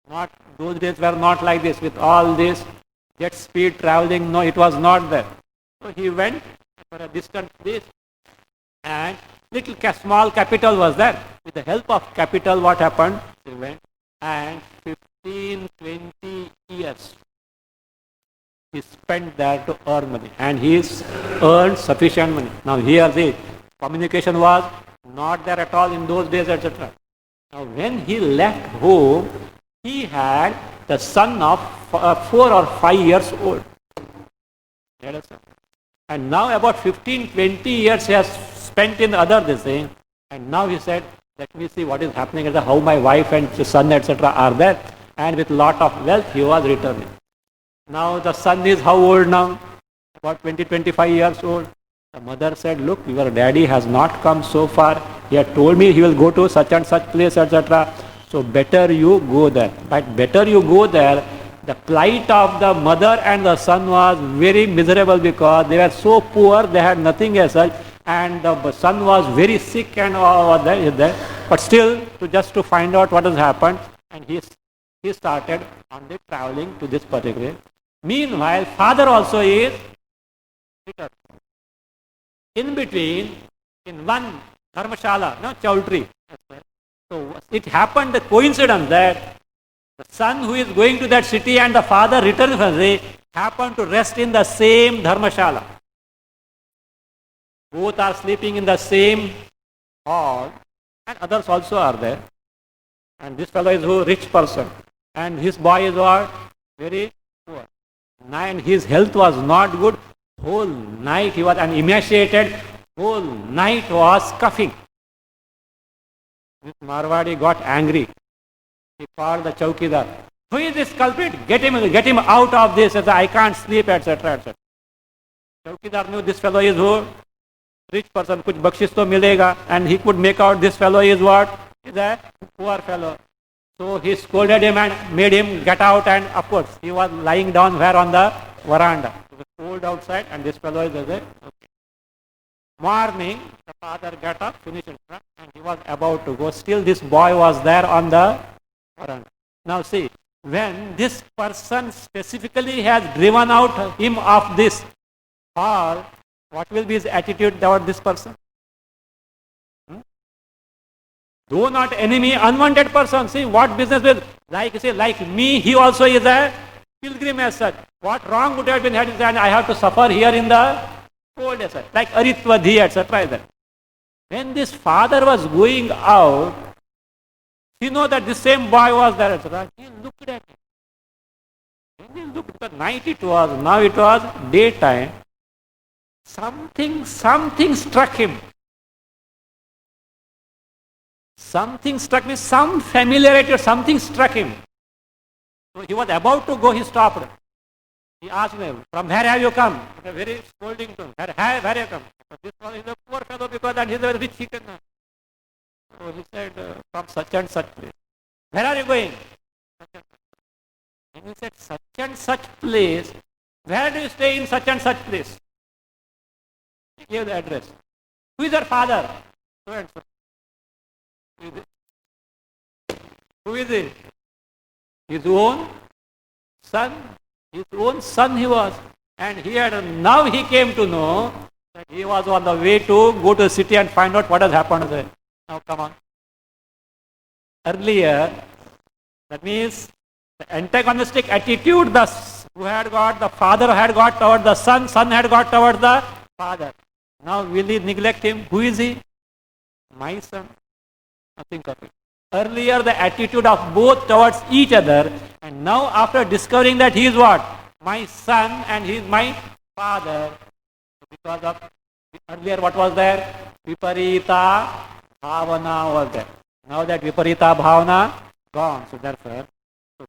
Not, those days were not like this, with all this jet speed traveling, no, it was not there. So he went for a distant place and little small capital was there. With the help of capital, what happened? He went and 15, 20 years he spent there to earn money, and he earned sufficient money. Now here the communication was not there at all in those days, etc. Now when he left home, he had the son of 4 or 5 years old. And now about 15, 20 years he has spent in other this thing, and now he said, let me see what is happening, how my wife and son, etc. are there, and with lot of wealth he was returning. Now the son is how old now? About 20, 25 years old. The mother said, look, your daddy has not come so far. He had told me he will go to such and such place, etc. So better you go there. But better you go there. The plight of the mother and the son was very miserable because they were so poor, they had nothing as such, and the son was very sick and all there. But still, just to find out what has happened, and he started on the traveling to this particular. Meanwhile, father also is in between, in one dharmashala, no, Chaudhary. So it happened, the coincidence that the son who is going to that city and the father returning from it happened to rest in the same dharmashala. Both are sleeping in the same hall, and others also are there. And this fellow is a rich person, and his boy is what? Very poor. And his health was not good. Whole night he was emaciated. Whole night was coughing. This Marwadi got angry. He called the Chaukidar. Who is this culprit? Get him out of this. I can't sleep, etc., etc. Chaukidar knew this fellow is who? Rich person. Kuch bakshish to milega. And he could make out this fellow is what? Is a poor fellow. So he scolded him and made him get out, and of course he was lying down where? On the veranda. It was cold outside, and this fellow is there. Okay. Morning, the father got up, finished it, and he was about to go. Still this boy was there on the veranda. Now see, when this person specifically has driven out him of this hall, what will be his attitude toward this person? Though not enemy, unwanted person. See, what business with, like me, he also is a pilgrim as such. What wrong would have been had, and I have to suffer here in the cold as such. Like Aritvadhi, etc. When this father was going out, he know that the same boy was there, etc. He looked at him. When he looked, because night it was, now it was daytime. Something struck him. Something struck me, some familiarity or something struck him. So he was about to go, he stopped. He asked me, from where have you come? A very scolding tone. Where have you come? This one is a poor fellow because that he is a rich chicken. So he said, from such and such place. Where are you going? And he said, such and such place. Where do you stay in such and such place? He gave the address. Who is your father? So and so. Who is it? Who is it? His own son. His own son he was. And now he came to know that he was on the way to go to the city and find out what has happened there. Now come on. Earlier, that means the antagonistic attitude the father had got toward the son had got toward the father. Now will he neglect him? Who is he? My son. Think of it. Earlier the attitude of both towards each other, and now after discovering that he is what? My son and he is my father. Because of earlier what was there? Viparita Bhavana was there. Now that Viparita Bhavana gone. So therefore,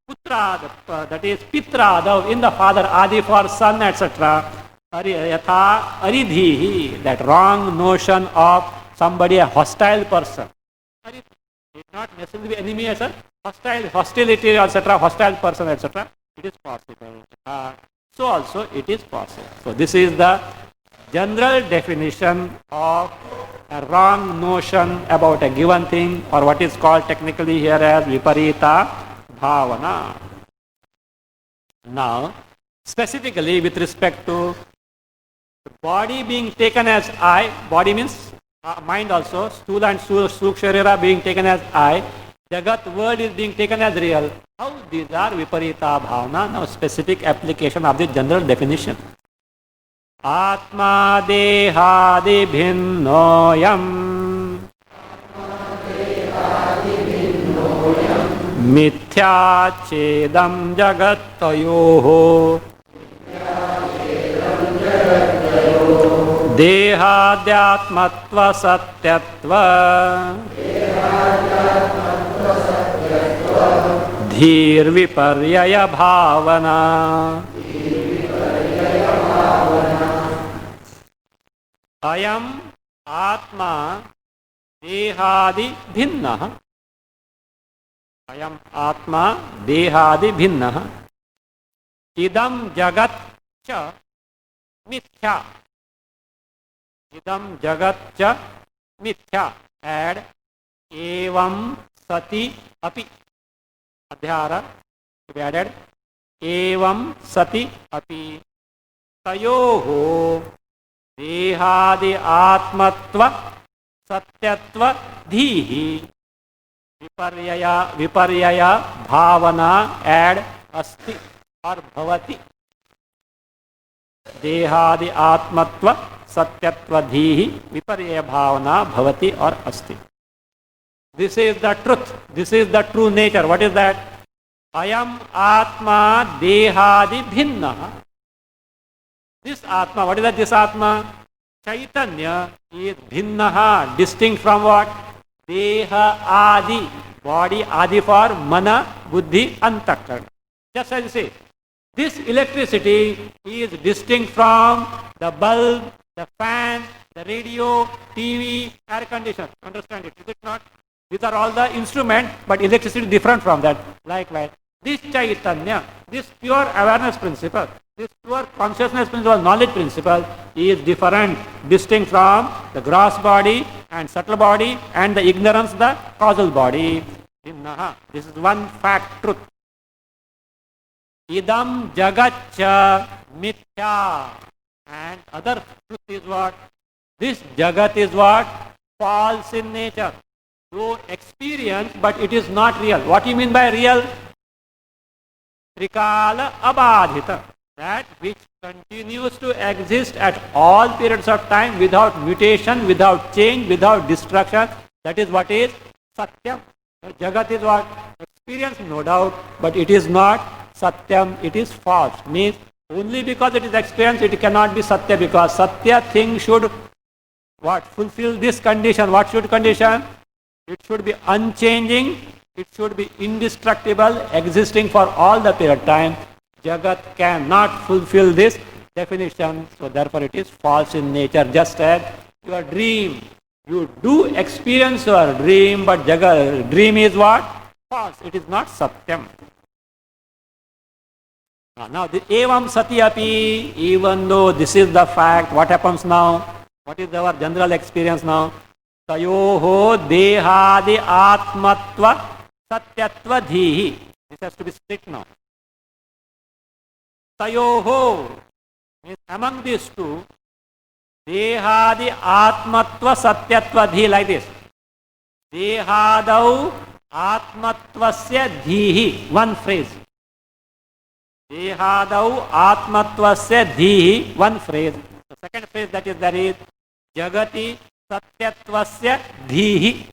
Putra, that is Pitra, in the father, Adi for son, etc. Yatha Aridhi, that wrong notion of somebody, a hostile person. It not necessarily be enemy as a hostility, etc., hostile person, etc. It is possible. So also it is possible. So this is the general definition of a wrong notion about a given thing, or what is called technically here as Viparita Bhavana. Now, specifically with respect to the body being taken as I, body means mind also, Stula and Suksharira being taken as I, Jagat world is being taken as real. How these are Viparita Bhavana? Now specific application of the general definition. Atma dehadi bhinnoyam mithya chedam jagatayoho देहाद्यात्मत्व सत्यत्व धीर्विपर्यय भावना अयम आत्मा देहादि भिन्नः अयम आत्मा देहादि भिन्नः इदं जगत् च मिथ्या इदम जगत च मिथ्या एड एवं सति अपि अध्यार एडेड एवं सति अपि तयोः देहादि आत्मत्व सत्यत्व धीहि विपर्यय भावना एड अस्ति और भवति देहादि आत्मत्व सत्यत्वधीहि विपर्यय भावना भवति और अस्ति. This is the truth. This is the true nature. What is that? Ayam Atma Dehadi Bhinna. This Atma, what is that? This Atma? Chaitanya is Bhinnaha, distinct from what? Deha Adi. Body Adi for Mana, Buddhi, Antakarana. Just as you say, this electricity is distinct from the bulb, the fan, the radio, TV, air conditioner. Understand it? Is it not? These are all the instruments, but electricity is different from that. Likewise, this Chaitanya, this pure awareness principle, this pure consciousness principle, knowledge principle is different, distinct from the gross body and subtle body and the ignorance, the causal body. This is one fact, truth. Idam jagatcha mithya. And other truth is what? This jagat is what? False in nature. So experience, but it is not real. What do you mean by real? Trikala abadhita. That which continues to exist at all periods of time without mutation, without change, without destruction. That is what is Satyam. Jagat is what? Experience, no doubt, but it is not Satyam, it is false. Means only because it is experience, it cannot be Satya, because Satya thing should what? Fulfill this condition. What should condition? It should be unchanging, it should be indestructible, existing for all the period of time. Jagat cannot fulfill this definition, so therefore it is false in nature. Just as your dream, you do experience your dream, but dream is what? False. It is not Satyam. Now, the evam sati api, even though this is the fact, what happens now? What is our general experience now? Tayoho dehadi atmatva satyatva dhihi. This has to be strict now. Tayoho means among these two, dehadi atmatva satyatva dhihi, like this. Dehadau atmatvasya dhihi. One phrase. Dehadau atmatvasya dhihi. One phrase. The second phrase that is there is Jagati Satyatvasya Dhihi.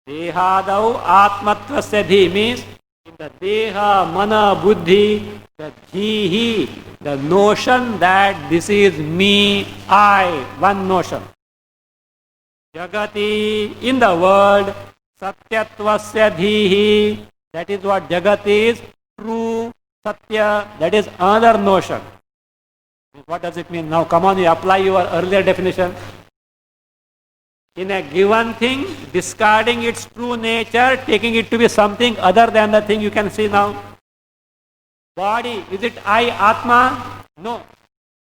Dehadau Atmatvasya Dhihi means in the Deha, Mana, Buddhi, the Dhihi, the notion that this is me, I, one notion. Jagati, in the world, Satyatvasya Dhihi, that is what Jagat is, true, Satya, that is another notion. What does it mean? Now come on, you apply your earlier definition. In a given thing, discarding its true nature, taking it to be something other than the thing you can see now. Body, is it I, Atma? No.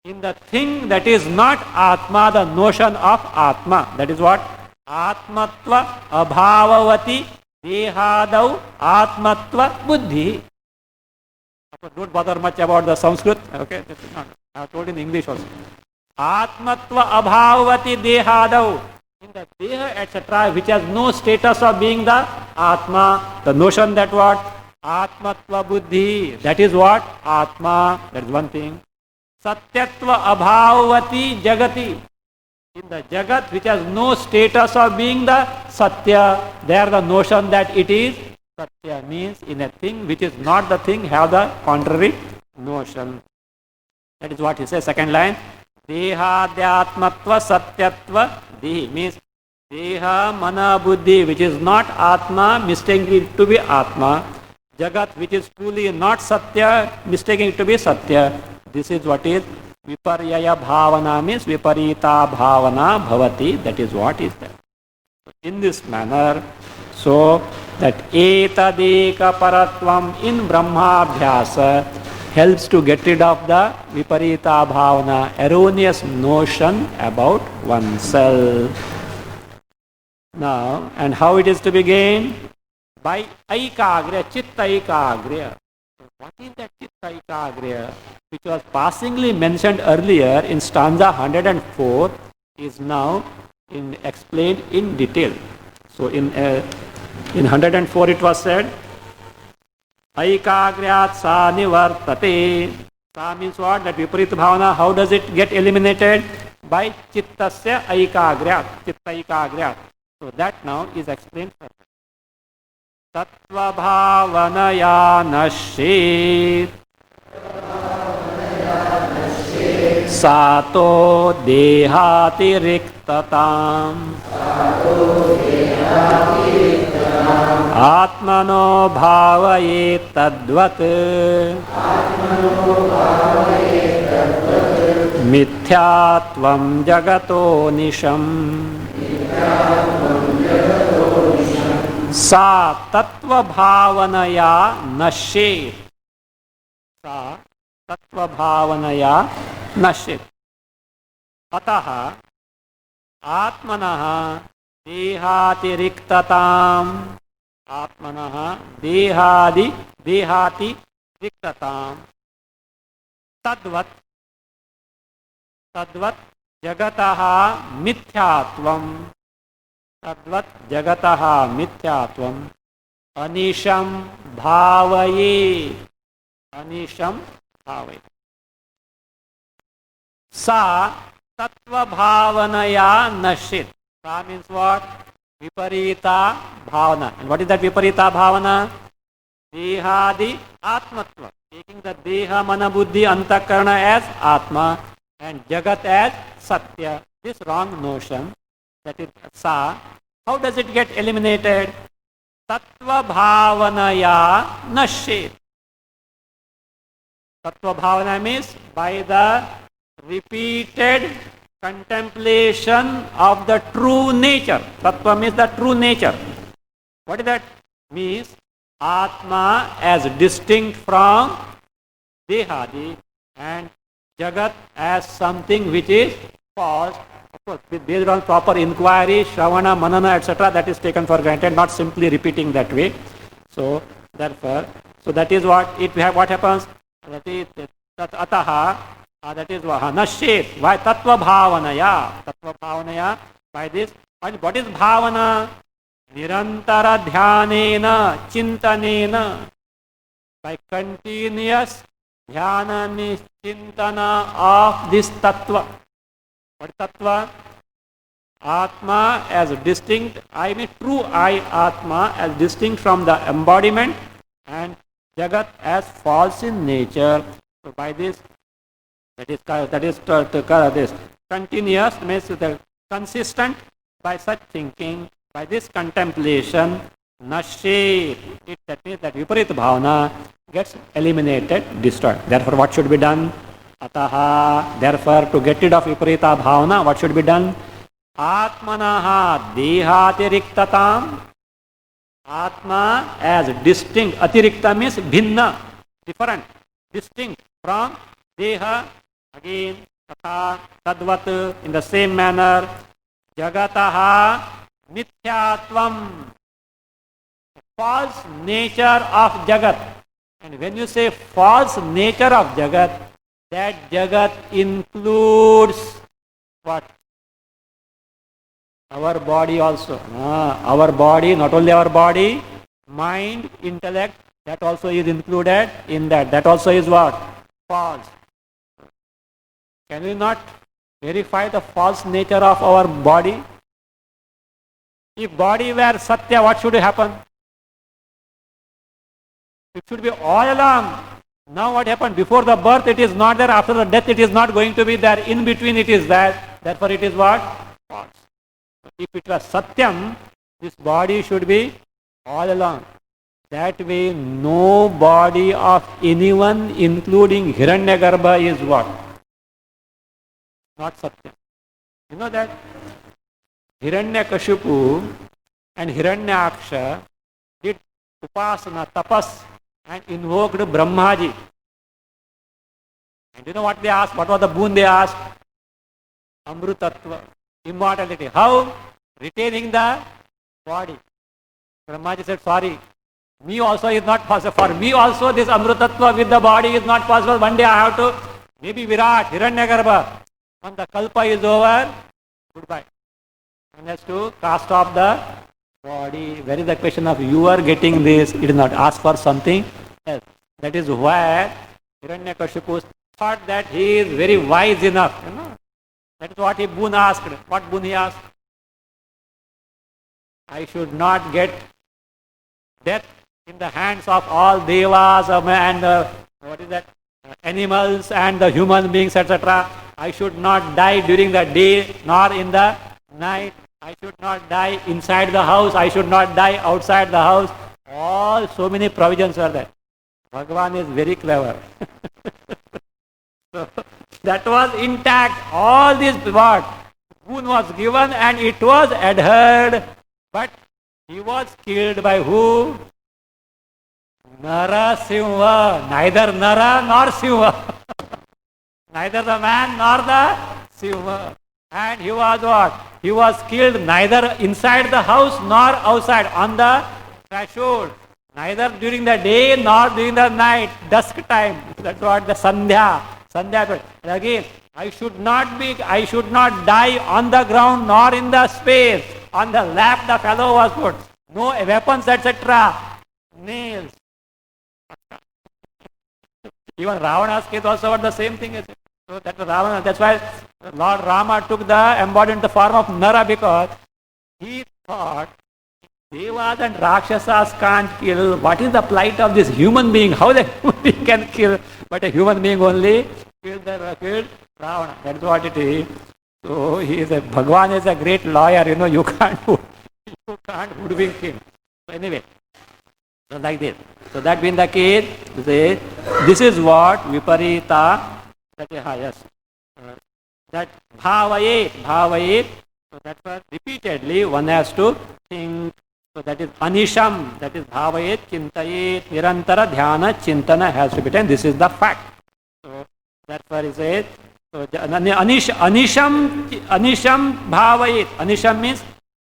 In the thing that is not Atma, the notion of Atma. That is what? Atmatva abhavavati dehadau atmatva buddhi. Don't bother much about the Sanskrit. Okay, I have told in English also. Atmatva abhavati dehadau. In the deha, etc., which has no status of being the Atma, the notion that what? Atmatva buddhi. That is what? Atma. That is one thing. Satyatva abhavati jagati. In the Jagat, which has no status of being the Satya, there the notion that it is Satya means in a thing which is not the thing, have the contrary notion. That is what he says, second line. Dehadhyatmatva satyatva dihi means Deha, Mana, Buddhi, which is not Atma, mistaking it to be Atma. Jagat, which is truly not Satya, mistaking it to be Satya. This is what is Viparyaya Bhavana means Viparita Bhavana Bhavati. That is what is there. In this manner, so that etadeka paratvam in Brahmabhyasa helps to get rid of the Viparita Bhavana, erroneous notion about oneself. Now, and how it is to be gained? By Aikagriya, Chitta Aikagriya. What is that Chitta Aikagriya? Which was passingly mentioned earlier in stanza 104 is now explained in detail. So in 104 it was said, Aikagryat sa nivartate. Sa means what? That Viparita Bhavana, how does it get eliminated? By Chittasya Aikagryat, Chitta Aikagryat. So that now is explained further. Tattva Bhavanaya Nashit Sato Dehati Riktatam Atmano Bhavaye Tadvat Mithyatvam Jagato Nisham Sa Tattva Bhavanaya Nashit. Sa Tattva Bhavanaya Nashit. Ataha Atmanaha Dehati Riktatam. Atmanaha Dehati Riktatam. Tadvat Jagataha Mithyatvam. Tadvat Jagataha Mithyatvam. Anisham Bhavaye. Anisham Bhavaye. Sa Tattva Bhavanaya Nashit. Sa means what? Viparita Bhavana. And what is that Viparita Bhavana? Dehadi Atmatva. Taking the Deha, Mana, Buddhi, Antakarana as Atma and Jagat as Satya. This wrong notion, that is Sa, how does it get eliminated? Tattva Bhavanaya Nashit. Tattva Bhavana means by the repeated contemplation of the true nature. Tattva means the true nature. What is that? Means Atma as distinct from Dehadi and Jagat as something which is false. Of course, based on proper inquiry, Shravana, Manana, etc., that is taken for granted, not simply repeating that way. So, therefore, so that is what it what happens. That is ataha. That is nashet. Why tattva bhavanaya? Tattva bhavanaya. By this, what is bhavana? Nirantara dhyanena, chintanena. By continuous dhyana chintana of this tattva. What tattva? Atma as distinct, I mean true I, Atma as distinct from the embodiment, and Jagat as false in nature. So by this, this continuous means the consistent. By such thinking, by this contemplation, nashe, that means that viparita bhavana gets eliminated, destroyed. Therefore, what should be done? Ataha, therefore, to get rid of viparita bhavana, what should be done? Atmanaha dehatiriktatam. Atma as distinct. Atirikta means bhinna, different, distinct from deha. Again, tatha, tadvat, in the same manner. Jagataha mithyatvam. False nature of Jagat. And when you say false nature of Jagat, that Jagat includes what? Our body also. Our body, not only our body, mind, intellect, that also is included in that. That also is what? False. Can we not verify the false nature of our body? If body were Satya, what should happen? It should be all along. Now what happened? Before the birth it is not there, after the death it is not going to be there, in between it is there. Therefore it is what? False. If it was Satyam, this body should be all along. That way no body of anyone including Hiranyagarbha is what? Not Satyam. You know that? Hiranyakashipu and Hiranyaksha did upasana, tapas, and invoked Brahmaji. And you know what they asked? What was the boon they asked? Amrutatva, immortality. How? Retaining the body. Brahmaji said, sorry, me also is not possible. For me also this Amrutatva with the body is not possible. One day I have to, maybe Virat, Hiranyagarbha. When the kalpa is over, goodbye. And has to cast off the body. Where is the question of you are getting this? It is not. Ask for something else. That is why Hiranyakashipu thought that he is very wise enough. You know? That is what he boon asked. What boon he asked? I should not get death in the hands of all devas and what is that? Animals and the human beings, etc. I should not die during the day nor in the night. I should not die inside the house. I should not die outside the house. All so many provisions are there. Bhagavan is very clever. So that was intact. All this what? Boon was given and it was adhered. But he was killed by who? Narasimha. Neither Nara nor Simha. Neither the man nor the Simha. And he was what? He was killed neither inside the house nor outside, on the threshold. Neither during the day nor during the night, dusk time. That's what the Sandhya. And again, I should not die on the ground nor in the space. On the lap the fellow was put. No weapons, etc. Nails. Even Ravana's case also was the same thing. So that was Ravana. That's why Lord Rama took the embodied the form of Nara, because he thought Devas and Rakshasas can't kill. What is the plight of this human being? How the human being can kill? But a human being only killed Ravana. That's what it is. So Bhagavan is a great lawyer. You know, you can't hoodwink him. So anyway, so like this. So that being the case, this is what Viparita. Yes. That bhavayet. So that was repeatedly one has to think So that is anisham, that is bhavayet, chintayet, nirantara dhyana, chintana has to be done. This is the fact. So that's why it says, so anisham bhavayet. Anisham means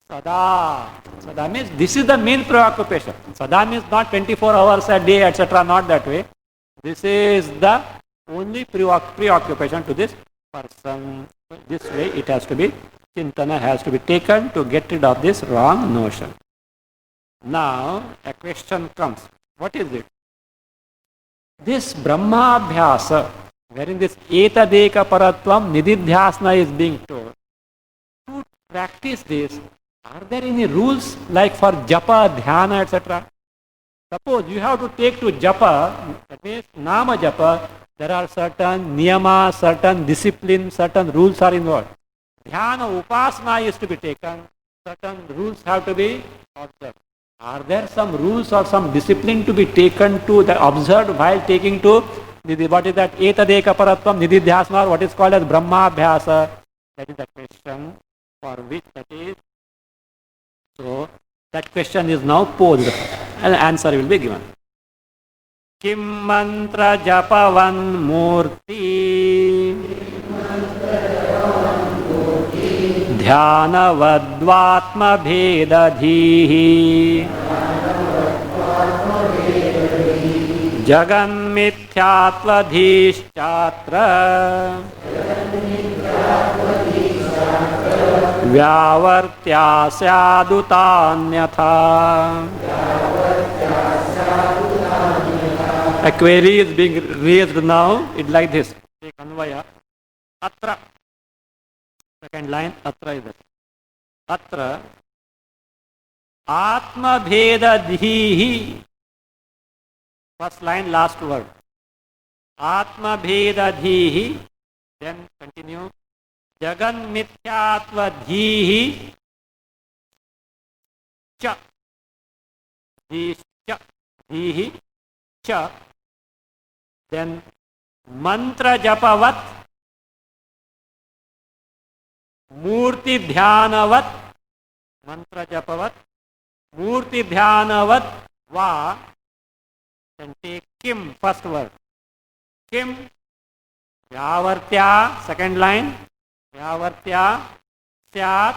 sada. Sada means this is the main preoccupation. Sada means not 24 hours a day, etc. Not that way. This is the only preoccupation to this person. This way it has to be, chintana has to be taken to get rid of this wrong notion. Now a question comes. What is it? This Brahmabhyasa, wherein this etadeka paratvam nididhyasana is being told. To practice this, are there any rules like for japa, dhyana, etc.? Suppose you have to take to japa, that means nama japa, there are certain niyama, certain discipline, certain rules are involved. Dhyana, upasana is to be taken, certain rules have to be observed. Are there some rules or some discipline to be taken to the observed while taking to what is that etadeka paratvam nididhyasana, or what is called as Brahmabhyasa? That is the question for which that is. So that question is now posed and answer will be given. Kim mantra japavan murti dhyana vadvatma bhedadhihi jagan mithyatvadhischatra vyavartya syadutanyatha. A query is being raised now. It's like this. Take Anvaya. Atra. Second line. Atra is it. Atra. Atma bheda dhihi. First line, last word. Atma bheda dhihi. Then continue. Jagan mithyatva dhihi. Cha. Dhihi. Cha. Then mantra japavat, murti dhyanavat, mantra japavat, murti dhyanavat va. Then take kim, first word. Kim, vyavartya, second line, vyavartya syat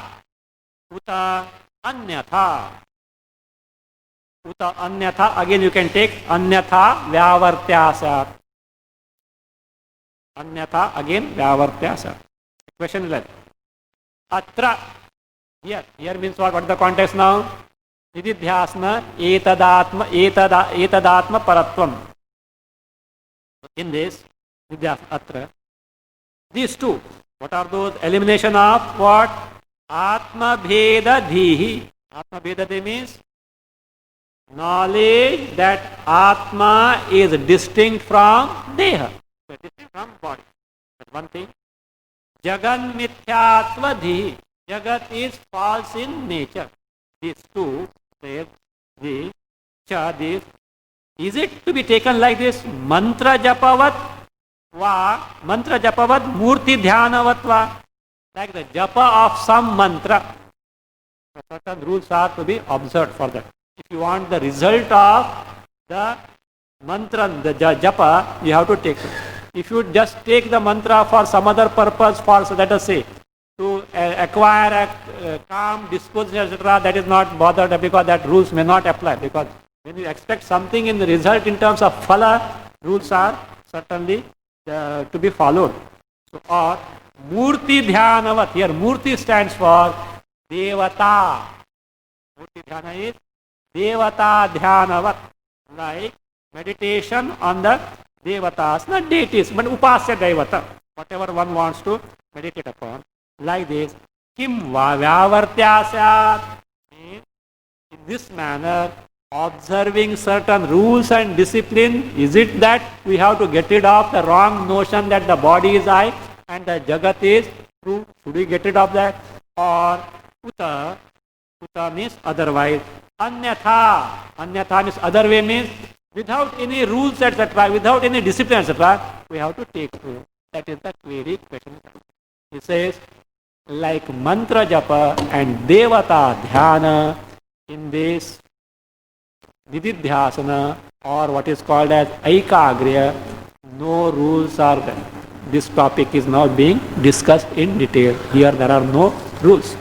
uta anyatha. Uta anyatha, again you can take anyatha vyavartya syat. Anyatha, again vyavartya syat. Question is that atra, here means what? What is the context now? Nididhyasana etadatma paratvam. In this nididhyasana atra, these two, what are those? Elimination of what? Atma bheda dhihi. Atma bheda dhihi means knowledge that Atma is distinct from Deha, distinct from body. That's one thing. Jagan mithyatva. Jagat is false in nature. These two, this, this. Is it to be taken like this? Mantra japavat va, mantra japavat murti dhyanavat va. Like the japa of some mantra. Certain rules are to be observed for that. If you want the result of the mantra, the japa, you have to take it. If you just take the mantra for some other purpose, for, so let us say, to acquire a calm disposition, etc., that is not bothered because that rules may not apply. Because when you expect something in the result in terms of phala, rules are certainly to be followed. So, or murti dhyanavat, here murti stands for devata. Murti dhyana is devata dhyanavat, like meditation on the devatas, not deities, but upasya devata, whatever one wants to meditate upon. Like this, kim vyavartya syat, in this manner, observing certain rules and discipline, is it that we have to get rid of the wrong notion that the body is I and the jagat is true? Should we get rid of that? Or uta means otherwise. Anyatha means other way, means without any rules, etc., without any discipline, etc., we have to take through. That is the query question. He says, like mantra japa and devata dhyana, in this Nididhyasana, or what is called as Aikagriya, no rules are there. This topic is now being discussed in detail. Here there are no rules.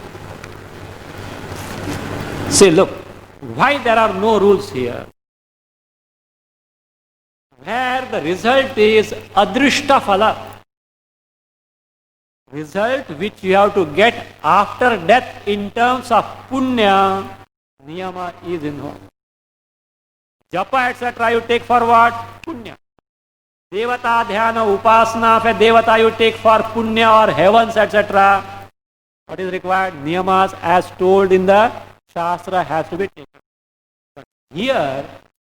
Say, look, why there are no rules here? Where the result is adrishta phala, result which you have to get after death in terms of punya, niyama is involved. Japa etc. you take for what? Punya. Devata dhyana upasana for devata you take for punya or heavens etc. What is required? Niyamas as told in the Shastra has to be taken. But here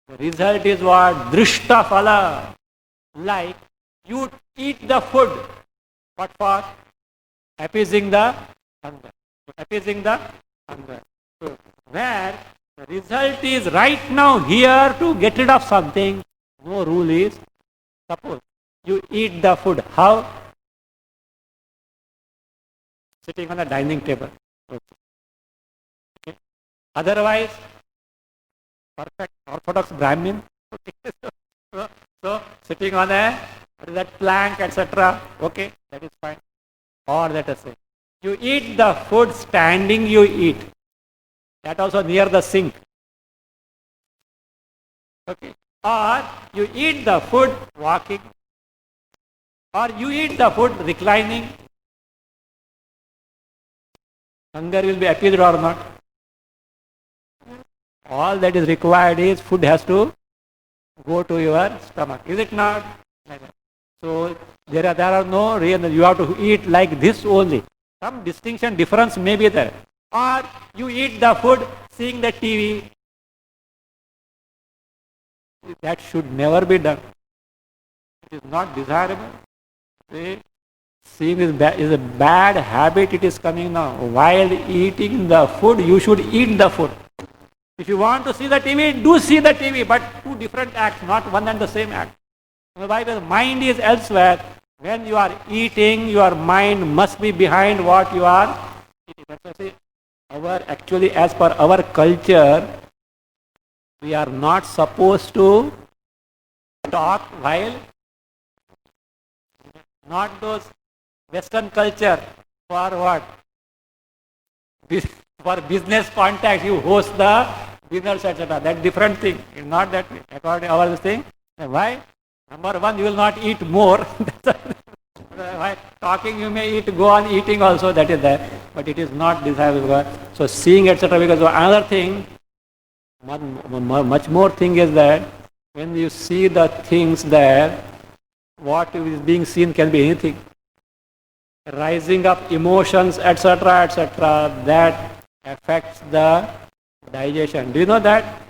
the result is what? Drishta phala. Like you eat the food. What for? Appeasing the hunger. Appeasing the hunger. So where the result is right now here to get rid of something, no rule is, suppose you eat the food. How? Sitting on the dining table. Okay. Otherwise, perfect orthodox Brahmin. Okay. So sitting on that plank, etc. Okay, that is fine. Or let us say, you eat the food standing, you eat. That also near the sink. Okay. Or you eat the food walking. Or you eat the food reclining. Hunger will be appeased or not? All that is required is food has to go to your stomach. Is it not? So there are no reason. You have to eat like this only. Some distinction, difference may be there. Or you eat the food seeing the TV. That should never be done. It is not desirable. See, seeing is a bad habit. It is coming now. While eating the food, you should eat the food. If you want to see the TV, do see the TV, but two different acts, not one and the same act. Why the mind is elsewhere. When you are eating, your mind must be behind what you are eating. That's why I say, actually, as per our culture, we are not supposed to talk while, not those Western culture for what? For business contacts, you host the dinners, etc. That's different thing. It's not that way. According to our thing. Why? Number one, you will not eat more. Why? Talking you may eat, go on eating also, that is there. But it is not desirable. So seeing, etc. Because another thing, much more thing is that when you see the things there, what is being seen can be anything. Rising up emotions, etc., etc., that affects the digestion. Do you know that?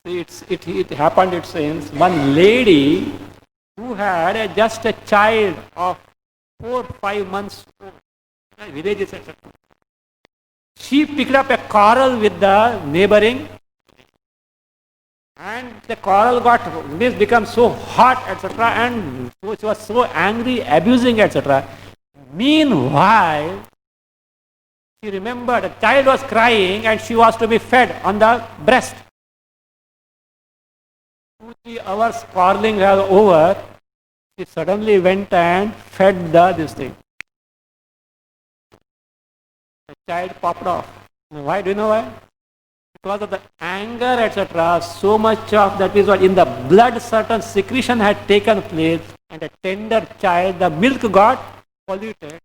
It happened, it seems, one lady who had just a child of 4 or 5 months old, villages, etc. She picked up a quarrel with the neighboring, and the quarrel became so hot, etc., and she was so angry, abusing, etc. Meanwhile, she remembered a child was crying and she was to be fed on the breast. 2-3 hours quarreling was over, she suddenly went and fed this thing. The child popped off. Why? Do you know why? Because of the anger, etc. So much of that is what in the blood certain secretion had taken place, and a tender child, the milk got polluted.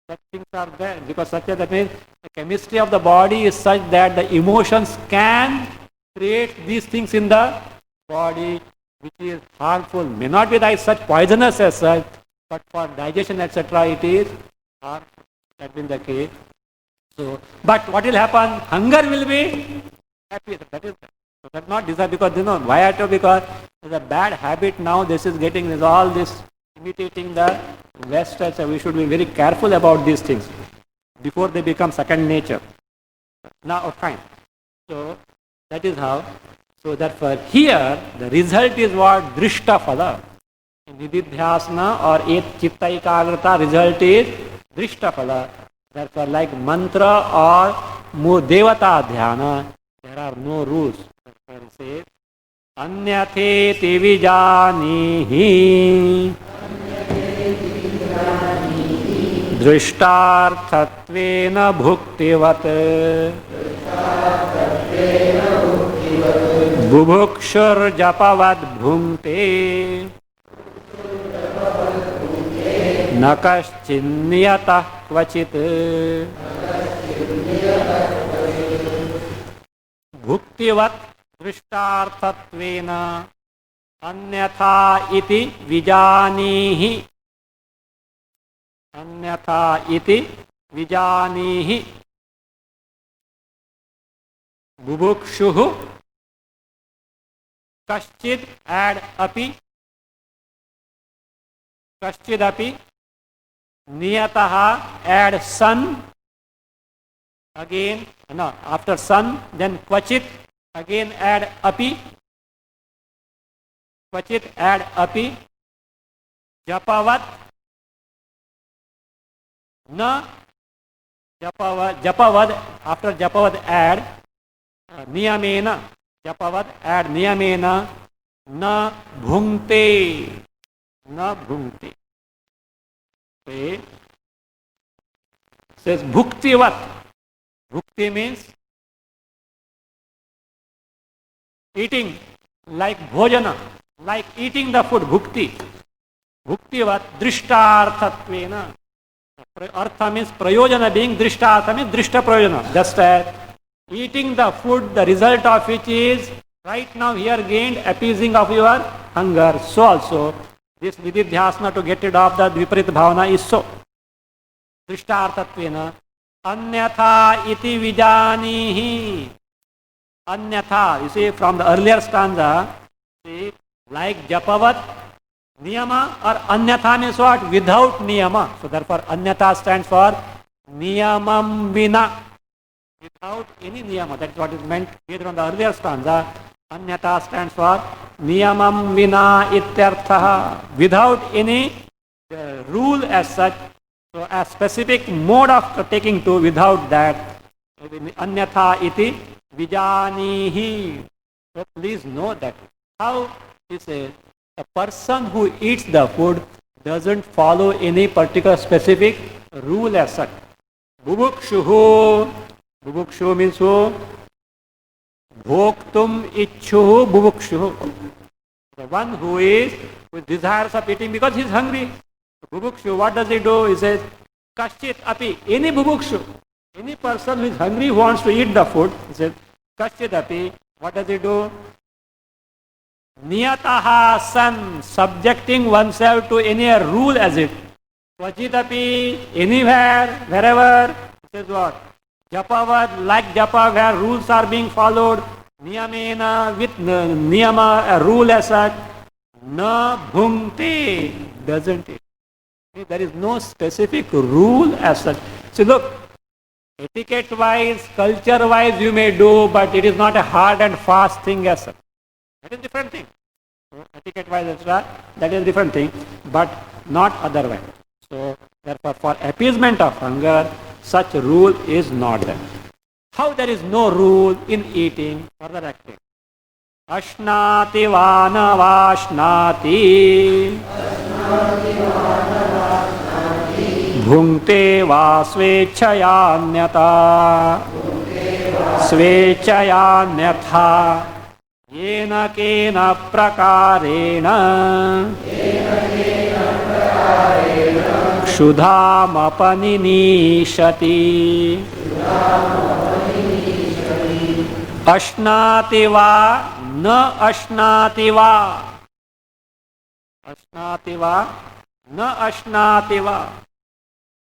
Such things are there because that means the chemistry of the body is such that the emotions can create these things in the body which is harmful. May not be like such poisonous as such, but for digestion, etc., it is harmful. That will be the case. So, but what will happen? Hunger will be happy. That is so that's not desire because you know why? Because it's a bad habit now. This is getting this all this imitating the West. So we should be very careful about these things before they become second nature. Now, fine. So that is how. So therefore, here the result is what? Drishta phala. In Nididhyasana or et chitta ekagrata, result is Drishta phala. Therefore, like mantra or devata dhyana, there are no rules. Say, अन्यथेति विजानीहि दृष्टार्थत्वेन भुक्तिवत् बुभुक्षुर्जपवद् भुङ्क्ते न कश्चिन्नियतः क्वचित् भुक्तिवत् दृष्टार्थत्वेन अन्यथा इति विजानीहि अन्यथा इति विजानीहि बुभुक्षुः कश्चिद् add अपि कश्चिदपि नियतः add सन again no after sun then क्वचित् again add api क्वचित add api japavat na japavad after japavad add niyamena japavad add niyamena na bhungte okay. Says bhuktivat. Bhukti means eating, like bhojana, like eating the food, bhukti. Bhuktivat drishtarthatvena. Artha means prayojana, being drishtartha means drishta prayojana. Just as eating the food, the result of which is right now here gained appeasing of your hunger. So also this vididhyasana to get rid of the viparit bhavana is so. Drishtarthatvena. Anyatha iti vijanihi. Anyatha, you see from the earlier stanza, see, like japavat niyama or anyatha means what? Without niyama. So therefore anyatha stands for niyamam vina. Without any niyama. That is what is meant here from the earlier stanza. Anyatha stands for niyamam vina ityartha. Without any rule as such. So a specific mode of taking to, without that, anyatha iti vijanihi. So please know that how he says a person who eats the food doesn't follow any particular specific rule as such. Bubukshuhu. Bubukshu means who? Bhoktum ichchuhu bubukshuhu. The one who desires of eating because he is hungry. Bubukshu, what does he do? He says, Kashchit api, any bubukshu, any person who is hungry who wants to eat the food, he says, Kashchit api, what does he do? Niyataha san, subjecting oneself to any rule as it. Kvachit api, anywhere, wherever, he says what? Japavad, like japa, where rules are being followed. Niyamena, with niyama, a rule as such. Na bhungte, doesn't it? There is no specific rule as such. See, look, etiquette-wise, culture-wise you may do, but it is not a hard and fast thing as such. That is a different thing. So, etiquette-wise, etc., that is a different thing, but not otherwise. So, therefore, for appeasement of hunger, such rule is not there. How there is no rule in eating? Further acting. Ashnati vana vashnati. Bhungte va svechayanyata. Svechayanyatha. Yena kena prakarena. Kshudham apaninishati. Ashnati va na ashnati va. Ashnati va na ashnati va.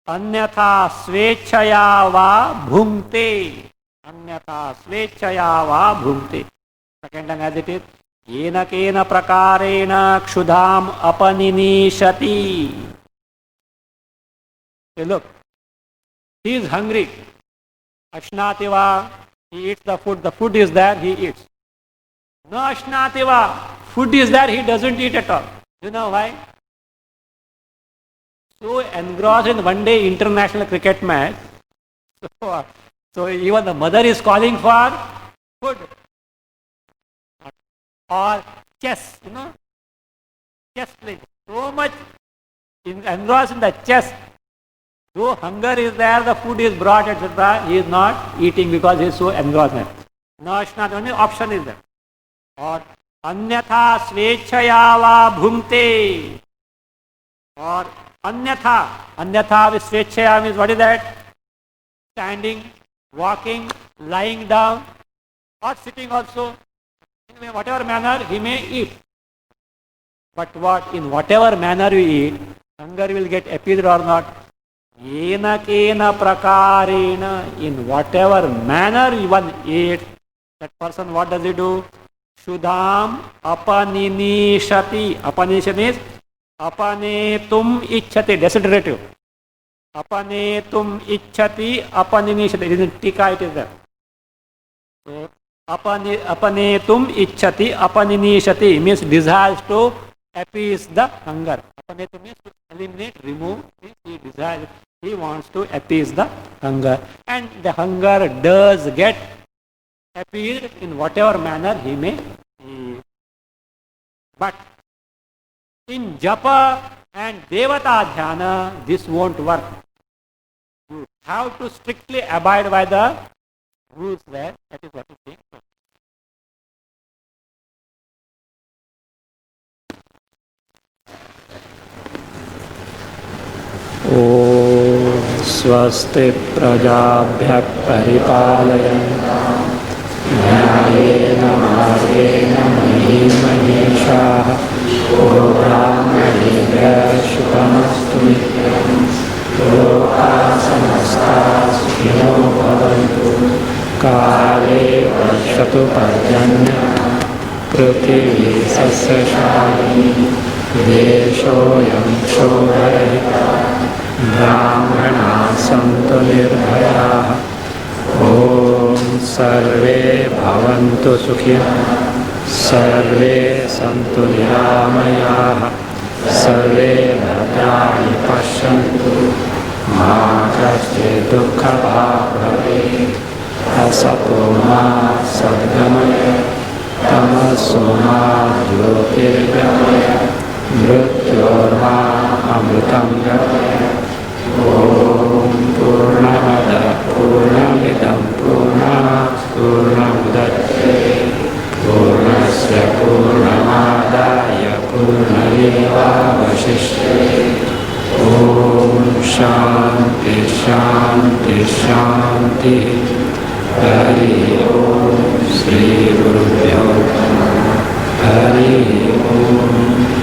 Anyatha svechaya va bhungte. Anyatha svechaya va bhungte. Second line as it is. Yena kena prakarena kshudham apaninishati. Okay, look. He is hungry. Ashnati va. He eats the food is there, he eats. No ashnativa, food is there, he doesn't eat at all. You know why? So engrossed in one day international cricket match, so So even the mother is calling for food. Or chess, chess playing. So much engrossed in the chess. Though hunger is there, the food is brought, etc. He is not eating because he is so engrossed. No, it's not. Only option is there. Or अन्यथा स्वेच्छया वा भुंक्ते. Or अन्यथा with स्वेच्छया means what is that? Standing, walking, lying down, or sitting also. In whatever manner he may eat. But what? In whatever manner you eat, hunger will get appeased or not. Yena kena prakarena, in whatever manner one eats, that person what does he do? Shudham apaninishati. Apanisha means apanetum ichhati, desiderative. Apanetum ichhati apaninishati. It is in Tika, it is there. So, apanetum ichhati apaninishati means desires to appease the hunger. Apanetum means to eliminate, remove. He desires, he wants to appease the hunger. And the hunger does get appeased in whatever manner he may eat. But in japa and devata dhyana, this won't work. You have to strictly abide by the rules there. That is what is being told. ॐ स्वस्ति प्रजाभ्यः परिपालयन्तां न्यायेन मार्गेण महीं मनीषाः गोब्राह्मणेभ्यः शुभमस्तु नित्यं लोकाः समस्ताः सुखिनो भवन्तु काले वर्षतु पर्जन्यः पृथिवी सस्यशालिनी देशोऽयं क्षोभरहितः ब्राह्मणाः सन्तु निर्भयाः ॐ सर्वे भवन्तु सुखिनः सर्वे सन्तु निरामयाः सर्वे भद्राणि पश्यन्तु मा कश्चित् दुःखभाग् भवेत् असतो मा सद्गमय तमसो मा ज्योतिर्गमय मृत्योर्मा अमृतं गमय ॐ पूर्णमदः पूर्णमिदं पूर्णात् पूर्णमुदच्यते पूर्णस्य पूर्णमादाय पूर्णमेवावशिष्यते ॐ शान्ति शान्ति शान्तिः हरि ओम श्री गुरुभ्यो नमः हरि ओम।